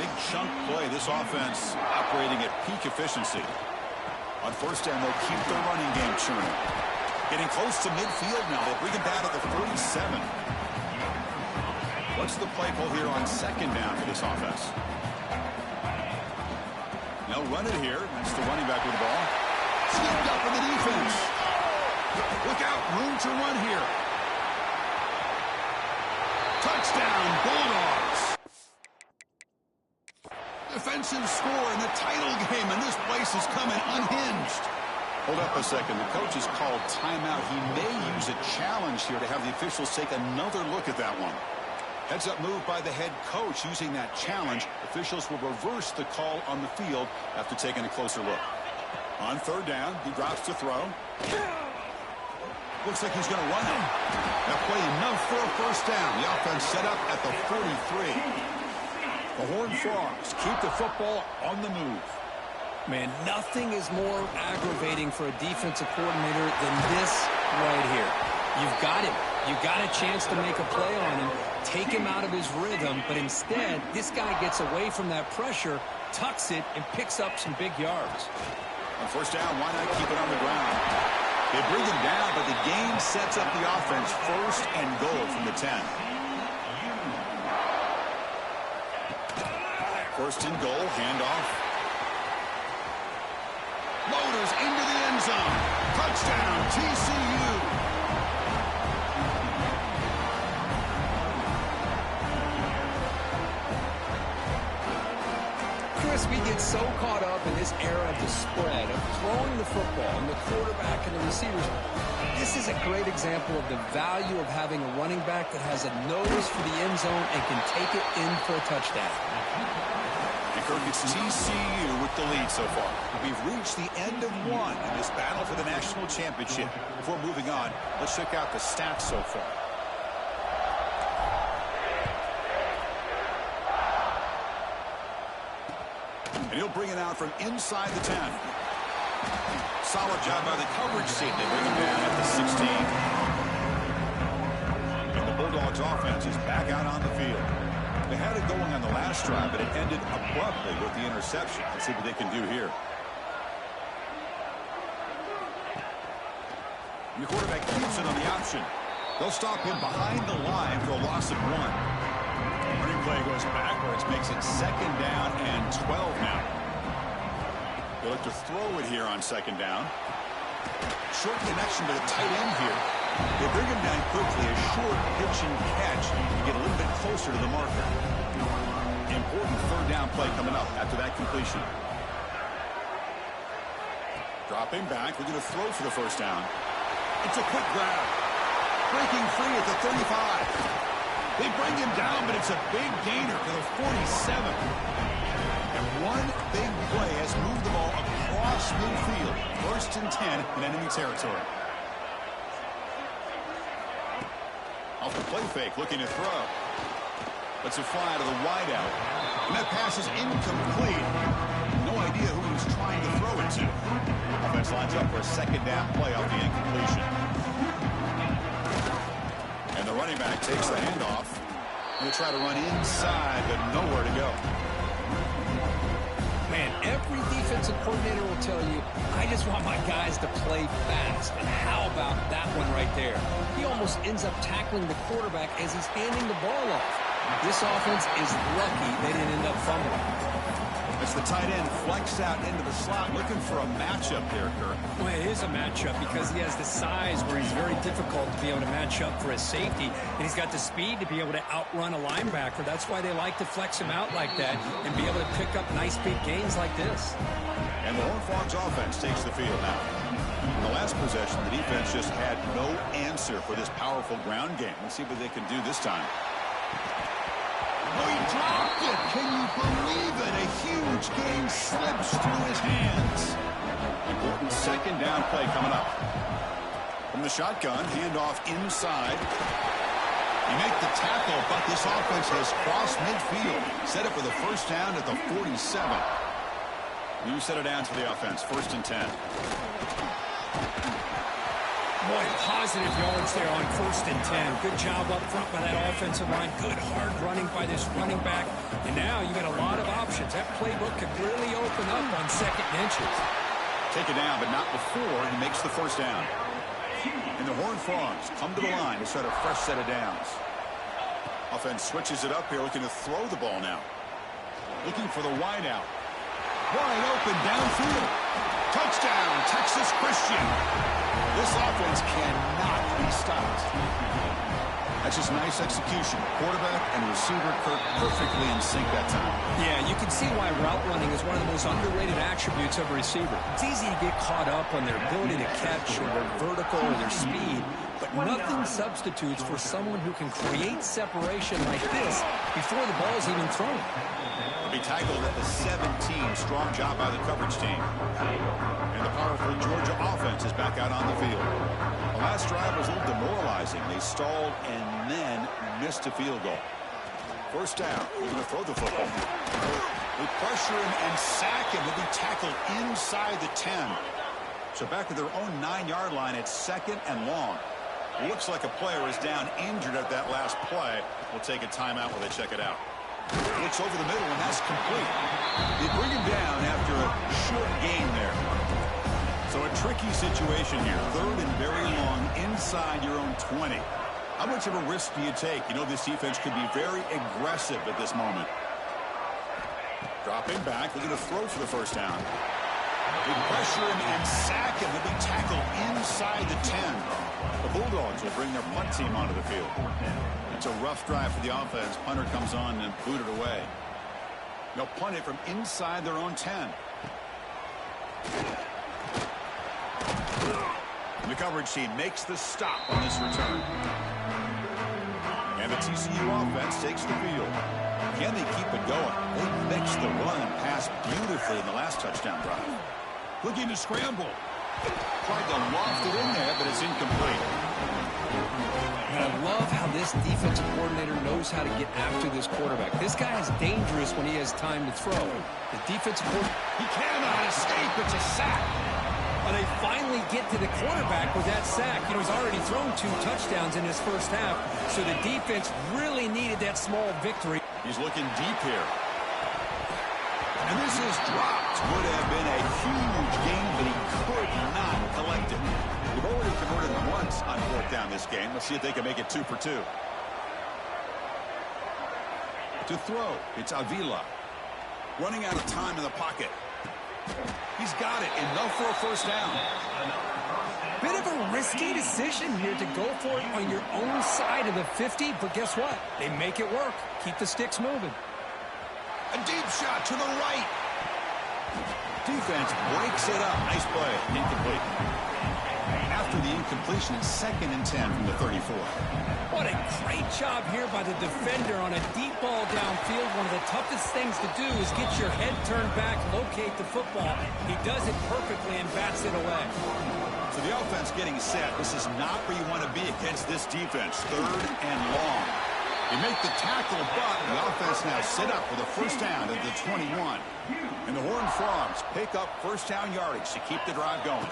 Big chunk play. This offense operating at peak efficiency. On first down, they'll keep their running game churning. Getting close to midfield now. They bring it down at the 47. What's the play call here on second down for this offense? They'll run it here. That's the running back with the ball. Scooped up in the defense. Look out. Room to run here. Touchdown, Bulldogs. Defensive score in the title game, and this place is coming unhinged. Hold up a second. The coach has called timeout. He may use a challenge here to have the officials take another look at that one. Heads up move by the head coach using that challenge. Officials will reverse the call on the field after taking a closer look. On third down, he drops to throw. Looks like he's going to run it. That play enough for a first down. The offense set up at the 43. The Horned Frogs keep the football on the move. Man, nothing is more aggravating for a defensive coordinator than this right here. You've got him. You've got a chance to make a play on him, take him out of his rhythm, but instead, this guy gets away from that pressure, tucks it, and picks up some big yards. On first down, why not keep it on the ground? They bring him down, but the gain sets up the offense first and goal from the 10. First and goal, handoff. Loaders into the end zone. Touchdown, TCU. Chris, we get so caught up in this era of the spread, of throwing the football, and the quarterback and the receivers. This is a great example of the value of having a running back that has a nose for the end zone and can take it in for a touchdown. And Kirk, it's TCU with the lead so far. We've reached the end of one in this battle for the national championship. Before moving on, let's check out the stats so far. And he'll bring it out from inside the 10. Solid job by the coverage team. They bring him down at the 16. And the Bulldogs offense is back out on the field. They had it going on the last drive, but it ended abruptly with the interception. Let's see what they can do here. And the quarterback keeps it on the option. They'll stop him behind the line for a loss of 1. Running play goes backwards, makes it second down and 12 now. They'll look to throw it here on second down. Short connection to the tight end here. They bring him down quickly, a short pitch and catch to get a little bit closer to the marker. Important third down play coming up after that completion. Dropping back, we're going to throw for the first down. It's a quick grab. Breaking free at the 35. They bring him down, but it's a big gainer to the 47. And one big play has moved the ball across midfield. First and 10 in enemy territory. Off the play fake, looking to throw. Lets it fly to the wideout. And that pass is incomplete. No idea who he was trying to throw it to. Offense lines up for a second down play off the incompletion. And the running back takes the handoff. He'll try to run inside, but nowhere to go. Man, every defensive coordinator will tell you, I just want my guys to play fast. And how about that one right there? He almost ends up tackling the quarterback as he's handing the ball off. This offense is lucky they didn't end up fumbling. As the tight end flexed out into the slot, looking for a matchup there, Kirk. Well, it is a matchup because he has the size where he's very difficult to be able to match up for his safety. And he's got the speed to be able to outrun a linebacker. That's why they like to flex him out like that and be able to pick up nice big gains like this. And the Horned Frogs offense takes the field now. In the last possession, the defense just had no answer for this powerful ground game. Let's see what they can do this time. Oh, he dropped it. Can you believe it? A huge gain slips through his hands. Important second down play coming up. From the shotgun, handoff inside. You make the tackle, but this offense has crossed midfield. Set up for the first down at the 47. You set it down to the offense. First and 10. Boy, positive yards there on 1st and 10. Good job up front by that offensive line. Good hard running by this running back. And now you got a lot of options. That playbook could really open up on 2nd and inches. Take it down, but not before he makes the 1st down. And the Horned Frogs come to the line to start a fresh set of downs. Offense switches it up here, looking to throw the ball now. Looking for the wide out. Wide open downfield. Touchdown, Texas Christian. This offense cannot be stopped. That's just nice execution. Quarterback and receiver perfectly in sync that time. Yeah, you can see why route running is one of the most underrated attributes of a receiver. It's easy to get caught up on their ability to catch or their vertical or their speed, but nothing substitutes for someone who can create separation like this before the ball is even thrown. He'll be tackled at the 17. Strong job by the coverage team. And the powerful Georgia offense is back out on the field. The last drive was a little demoralizing. They stalled and then missed a field goal. 1st down. He's going to throw the football. They pressure him and sack him. He'll be tackled inside the 10. So back at their own 9-yard line, it's 2nd and long. Looks like a player is down injured at that last play. We'll take a timeout while they check it out. Looks over the middle, and that's complete. They bring him down after a short gain there. So a tricky situation here. 3rd and very long inside your own 20. How much of a risk do you take? You know this defense could be very aggressive at this moment. Dropping back, looking to throw for the 1st down. They pressure him and sack him. He'll be tackled inside the 10. The Bulldogs will bring their punt team onto the field. It's a rough drive for the offense. Punter comes on and booted away. They'll punt it from inside their own 10. And the coverage team makes the stop on this return. And the TCU offense takes the field. Can they keep it going? They mixed the run and pass beautifully in the last touchdown drive. Looking to scramble. Tried to loft it in there, but it's incomplete. And I love how this defensive coordinator knows how to get after this quarterback. This guy is dangerous when he has time to throw. The defensive coordinator, he cannot escape. It's a sack. They finally get to the quarterback with that sack. You know, he's already thrown 2 touchdowns in his 1st half, so the defense really needed that small victory. He's looking deep here. And this is dropped. Would have been a huge gain, but he could not collect it. They've already converted once on 4th down this game. Let's see if they can make it 2 for 2. To throw, it's Avila. Running out of time in the pocket. He's got it. Enough for a 1st down. Bit of a risky decision here to go for it on your own side of the 50, but guess what? They make it work. Keep the sticks moving. A deep shot to the right. Defense breaks it up. Nice play. Incomplete. After the incompletion, it's 2nd and 10 from the 34. What a great job here by the defender on a deep ball downfield. One of the toughest things to do is get your head turned back, locate the football. He does it perfectly and bats it away. So the offense getting set. This is not where you want to be against this defense. 3rd and long. They make the tackle, but the offense now set up with a 1st down at the 21. And the Horned Frogs pick up 1st down yardage to keep the drive going.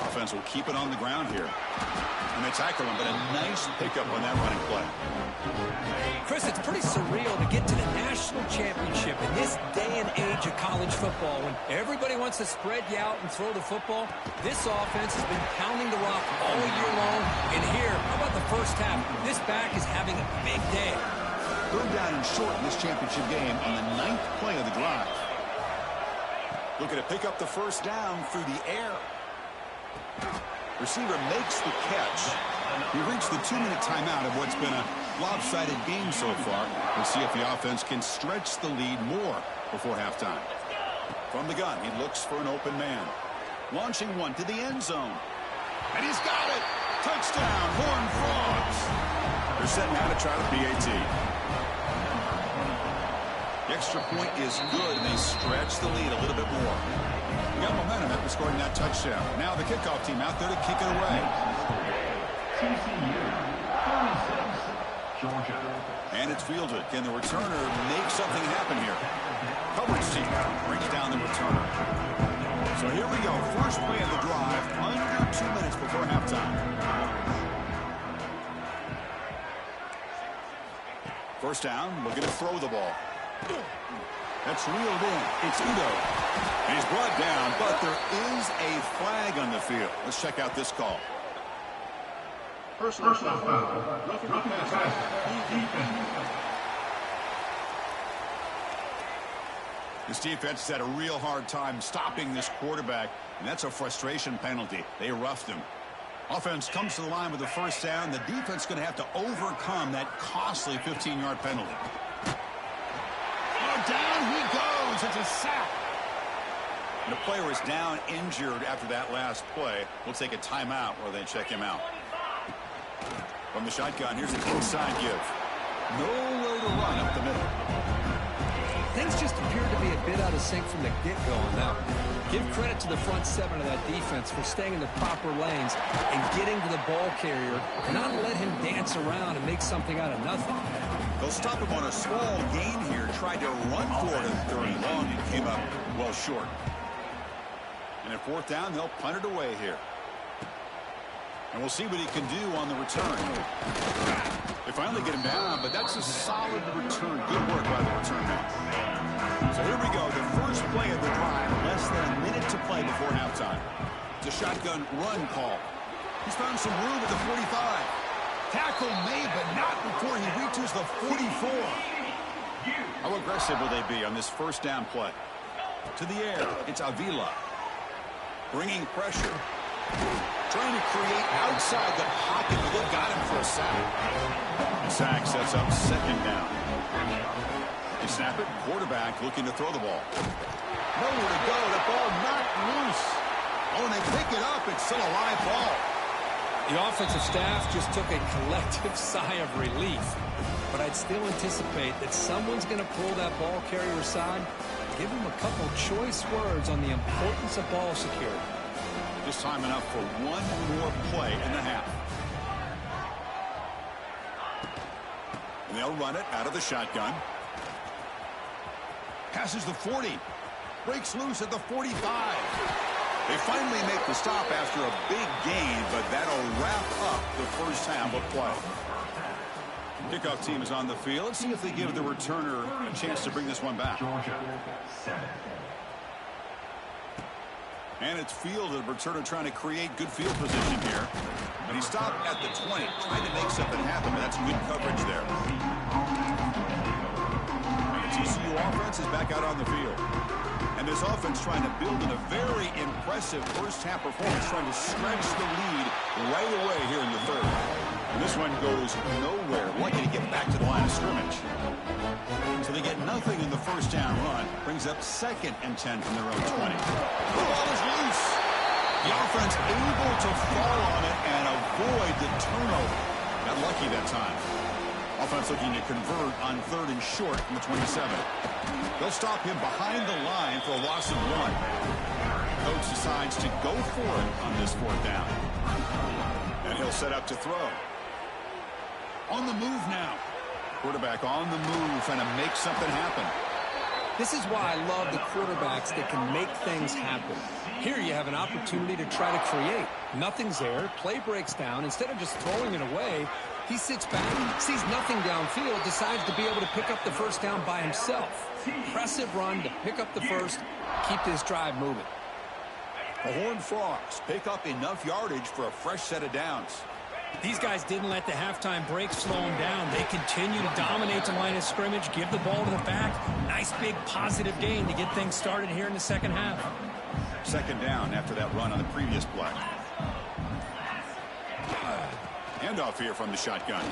Offense will keep it on the ground here. And they tackle him, but a nice pickup on that running play. Chris, it's pretty surreal to get to the national championship in this day and age of college football when everybody wants to spread you out and throw the football. This offense has been pounding the rock all year long. And here, how about the 1st half? This back is having a big day. 3rd down and short in this championship game on the 9th play of the drive. Looking to pick up the 1st down through the air. Receiver makes the catch. We reached the 2-minute timeout of what's been a lopsided game so far. We'll see if the offense can stretch the lead more before halftime. From the gun, he looks for an open man. Launching one to the end zone. And he's got it! Touchdown, Horned Frogs! They're setting out to try the PAT. The extra point is good, and they stretch the lead a little bit more. We got momentum after scoring that touchdown. Now the kickoff team out there to kick it away. TCU, 36, Georgia. And it's fielded. Can the returner make something happen here? Coverage team brings down the returner. So here we go. First play of the drive, under 2 minutes before halftime. First down, looking to throw the ball. That's reeled in. It's Udo. He's brought down, but there is a flag on the field. Let's check out this call. Personal foul. Roughing the pass. This defense has had a real hard time stopping this quarterback, and that's a frustration penalty. They roughed him. Offense comes to the line with the first down. The defense is going to have to overcome that costly 15-yard penalty. Oh, down he goes. It's a sack. And the player is down injured after that last play. We'll take a timeout while they check him out. From the shotgun, here's an inside give. Nowhere to run up the middle. Things just appear to be a bit out of sync from the get-go on that. Give credit to the front seven of that defense for staying in the proper lanes and getting to the ball carrier, not let him dance around and make something out of nothing. They'll stop him on a small gain here. Tried to run for it in third and long and came up well short. And at fourth down, they'll punt it away here. And we'll see what he can do on the return. They finally get him down, but that's a solid return. Good work by the return man. So here we go. The first play of the drive. Less than a minute to play before halftime. It's a shotgun run call. He's found some room at the 45. Tackle made, but not before he reaches the 44. How aggressive will they be on this first down play? To the air. It's Avila. Bringing pressure. Trying to create outside the pocket, but they've got him for a sack. The sack sets up second down. They snap it. Quarterback looking to throw the ball. Nowhere to go. The ball knocked loose. Oh, and they pick it up. It's still a live ball. The offensive staff just took a collective sigh of relief. But I'd still anticipate that someone's going to pull that ball carrier aside, give him a couple choice words on the importance of ball security. Just time enough for one more play in the half. And they'll run it out of the shotgun. Passes the 40. Breaks loose at the 45. They finally make the stop after a big gain, but that'll wrap up the first half of play. Kickoff team is on the field. Let's see if they give the returner a chance to bring this one back. Georgia 7. And it's fielded. Returner trying to create good field position here. But he stopped at the 20, trying to make something happen, but that's good coverage there. And the TCU offense is back out on the field. And this offense trying to build in a very impressive first-half performance, trying to stretch the lead right away here in the third. And this one goes nowhere. Lucky to get back to the line of scrimmage. So they get nothing in the first down run. Brings up 2nd and 10 from their own 20. The ball is loose. The offense able to fall on it and avoid the turnover. Got lucky that time. Offense looking to convert on 3rd and short from the 27. They'll stop him behind the line for a loss of 1. Coach decides to go for it on this 4th down. And he'll set up to throw. On the move now. Quarterback on the move, trying to make something happen. This is why I love the quarterbacks that can make things happen. Here you have an opportunity to try to create. Nothing's there. Play breaks down. Instead of just throwing it away, he sits back, sees nothing downfield, decides to be able to pick up the first down by himself. Impressive run to pick up the first, keep this drive moving. The Horned Frogs pick up enough yardage for a fresh set of downs. These guys didn't let the halftime break slow them down. They continue to dominate the line of scrimmage, give the ball to the back. Nice big positive gain to get things started here in the second half. 2nd down after that run on the previous play. Handoff here from the shotgun.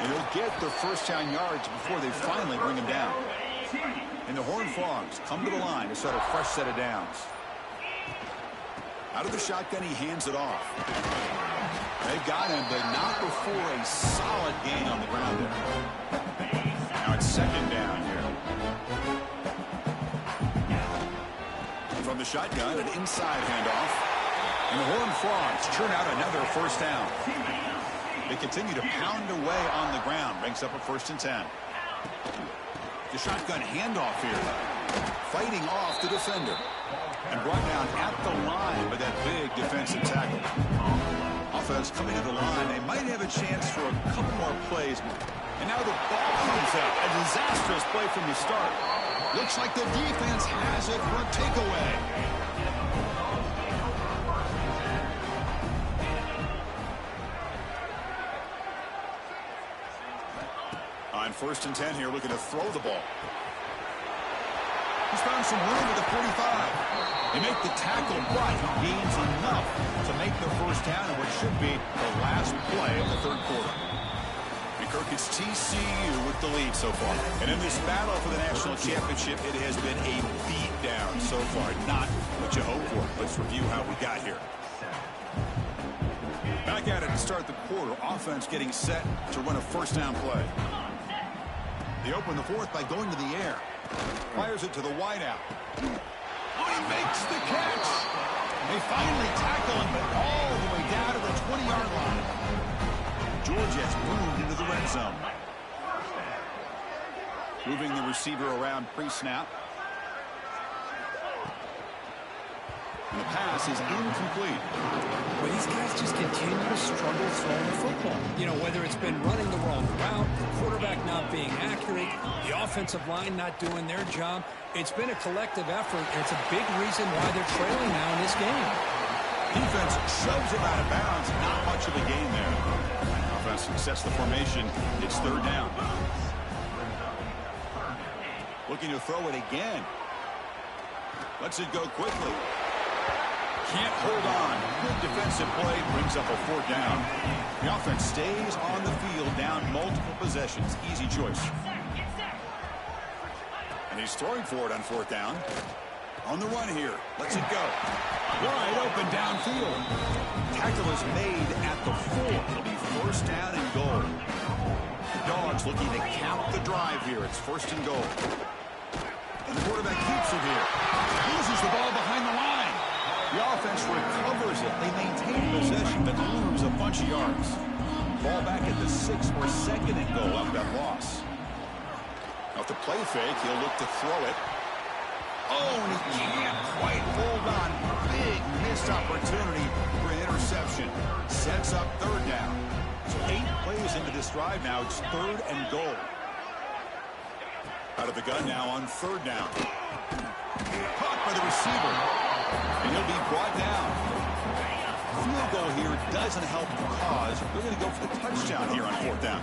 And he'll get the first down yards before they finally bring him down. And the Horned Frogs come to the line to set a fresh set of downs. Out of the shotgun, he hands it off. They've got him, but not before a solid gain on the ground there. Now it's 2nd down here. From the shotgun, an inside handoff. And the Horned Frogs churn out another first down. They continue to pound away on the ground. Brings up a 1st and 10. The shotgun handoff here. Fighting off the defender. And brought down at the line by that big defensive tackle. Offense coming to the line. They might have a chance for a couple more plays. And now the ball comes out. A disastrous play from the start. Looks like the defense has it for a takeaway. On 1st and 10 here, looking to throw the ball. He's found some room at the 45. They make the tackle, but he gains enough to make the first down in what should be the last play of the third quarter. And Kirk, it's TCU with the lead so far. And in this battle for the national championship, it has been a beatdown so far. Not what you hope for. Let's review how we got here. Back at it to start the quarter. Offense getting set to run a first down play. They open the fourth by going to the air. Fires it to the wideout. Oh, he makes the catch. They finally tackle him, but all the way down to the 20-yard line. Georgia's moved into the red zone. Moving the receiver around pre-snap. And the pass is incomplete. Well, these guys just continue to struggle throwing the football. You know, whether it's been running the wrong route, the quarterback not being accurate, the offensive line not doing their job. It's been a collective effort, and it's a big reason why they're trailing now in this game. Defense shoves him out of bounds. Not much of a gain there. Offense sets the formation. It's third down. Looking to throw it again. Lets it go quickly. Can't hold on. Good defensive play brings up a fourth down. The offense stays on the field down multiple possessions. Easy choice. And he's throwing for it on fourth down. On the run here. Lets it go. Wide open downfield. Tackle is made at the 4. It'll be first down and goal. The Dogs looking to count the drive here. It's first and goal. And the quarterback keeps it here. Loses the ball behind the line. The offense recovers it. They maintain possession but lose a bunch of yards. Ball back at the 6 or second and goal after that loss. Now with the play fake, he'll look to throw it. Oh, and he can't quite hold on. Big missed opportunity for an interception. Sets up third down. So 8 plays into this drive now. It's third and goal. Out of the gun now on third down. Caught by the receiver. And he'll be brought down. Field goal here doesn't help the cause. They're going to go for the touchdown here on fourth down.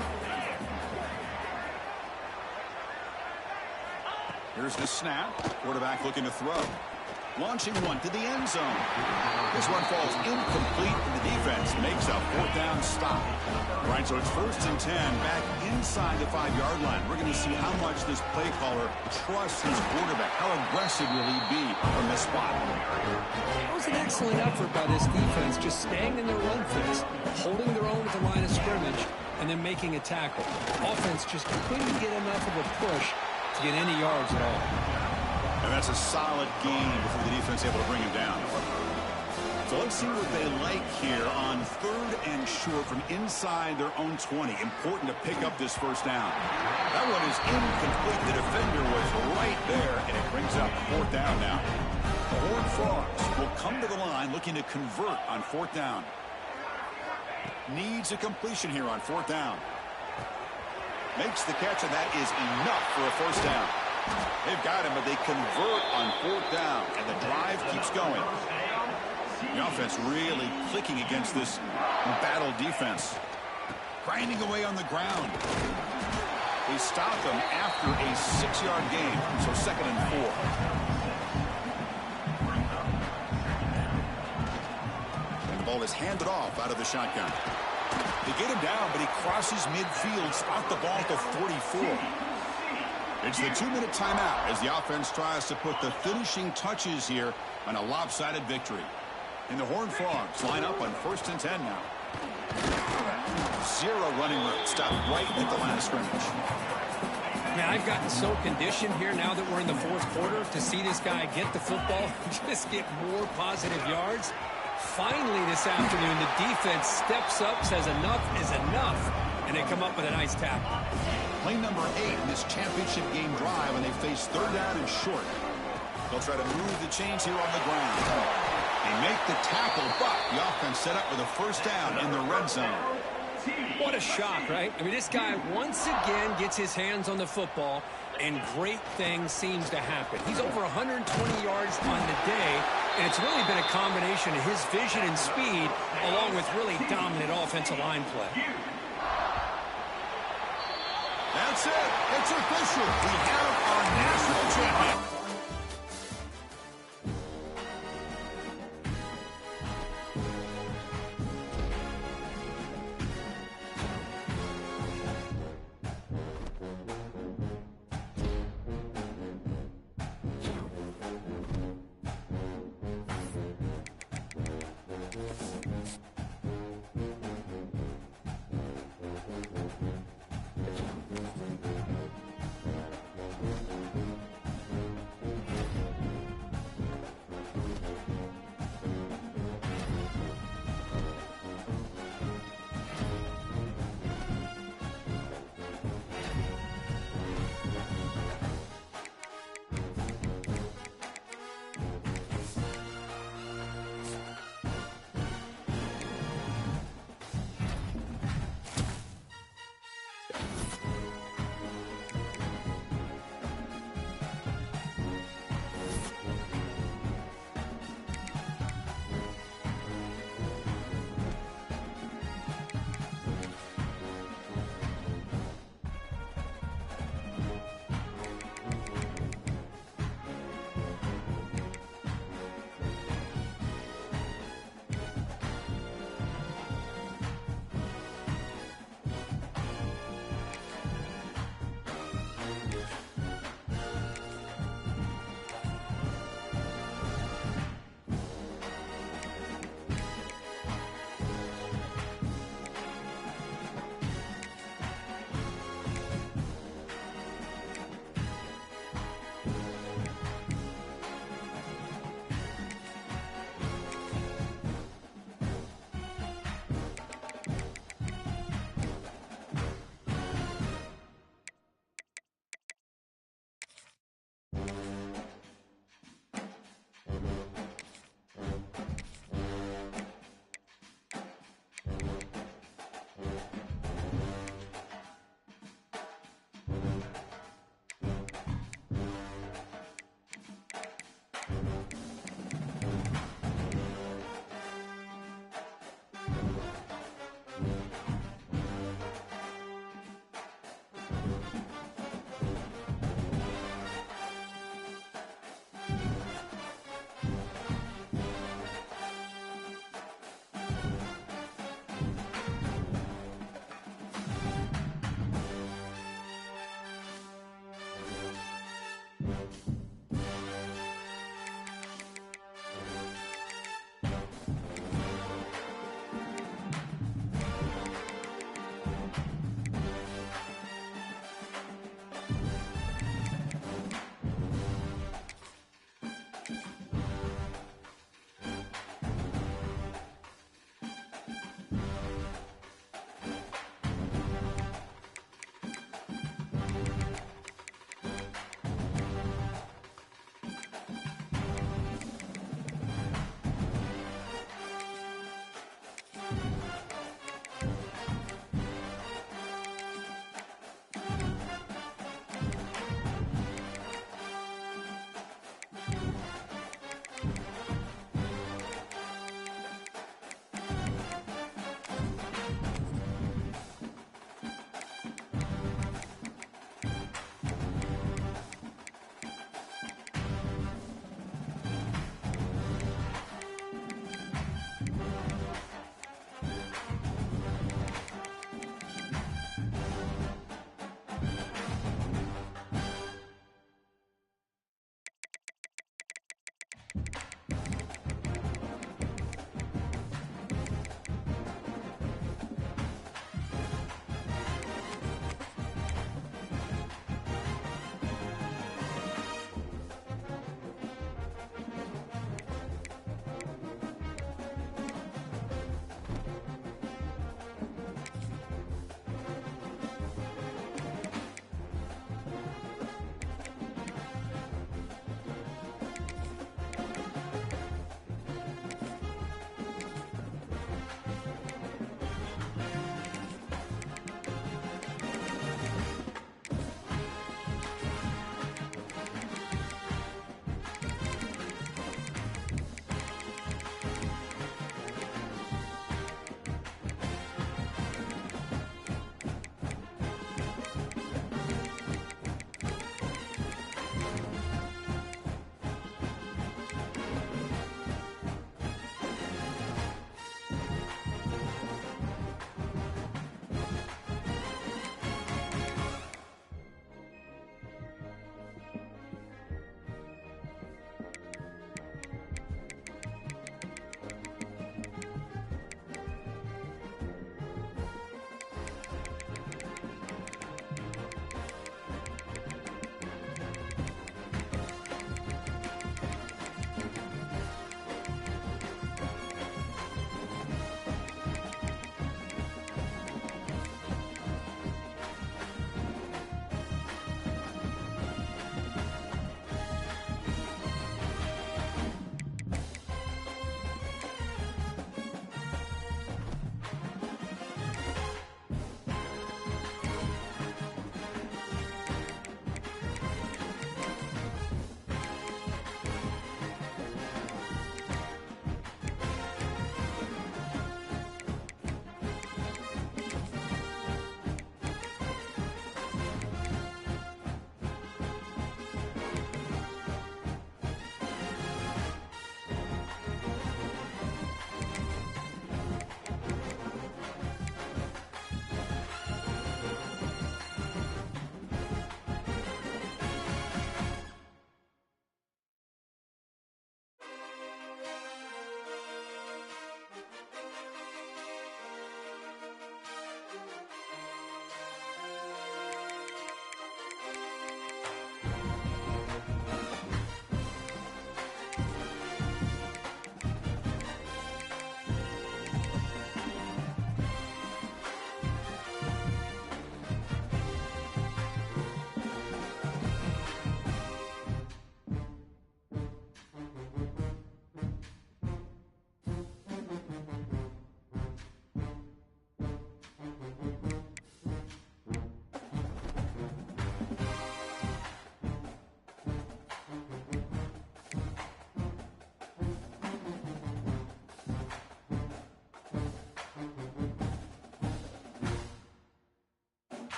Here's the snap. Quarterback looking to throw. Launching one to the end zone. This one falls incomplete, and the defense makes a fourth down stop. Right, so it's first and 10 back inside the 5-yard line. We're going to see how much this play caller trusts his quarterback. How aggressive will he be from this spot? That was an excellent effort by this defense, just staying in their run fits, holding their own at the line of scrimmage, and then making a tackle. Offense just couldn't get enough of a push to get any yards at all. And that's a solid gain before the defense able to bring him down. So let's see what they like here on third and short from inside their own 20. Important to pick up this first down. That one is incomplete. The defender was right there, and it brings up fourth down now. The Horned Frogs will come to the line looking to convert on fourth down. Needs a completion here on fourth down. Makes the catch, and that is enough for a first down. They've got him, but they convert on fourth down, and the drive keeps going. The offense really clicking against this battle defense. Grinding away on the ground. They stop them after a 6-yard gain, so second and 4. And the ball is handed off out of the shotgun. They get him down, but he crosses midfield, spot the ball to 44. It's the 2-minute timeout as the offense tries to put the finishing touches here on a lopsided victory. And the Horned Frogs line up on first and 10 now. 0 running room. Stop right at the line of scrimmage. Man, I've gotten so conditioned here now that we're in the fourth quarter to see this guy get the football and just get more positive yards. Finally this afternoon, the defense steps up, says enough is enough, and they come up with a nice tackle. Play number 8 in this championship game drive, and they face third down and short. They'll try to move the chains here on the ground. They make the tackle, but the offense set up with a first down in the red zone. What a shock, right? I mean, this guy once again gets his hands on the football, and great things seems to happen. He's over 120 yards on the day, and it's really been a combination of his vision and speed along with really dominant offensive line play. That's it. It's official. We have our national champion.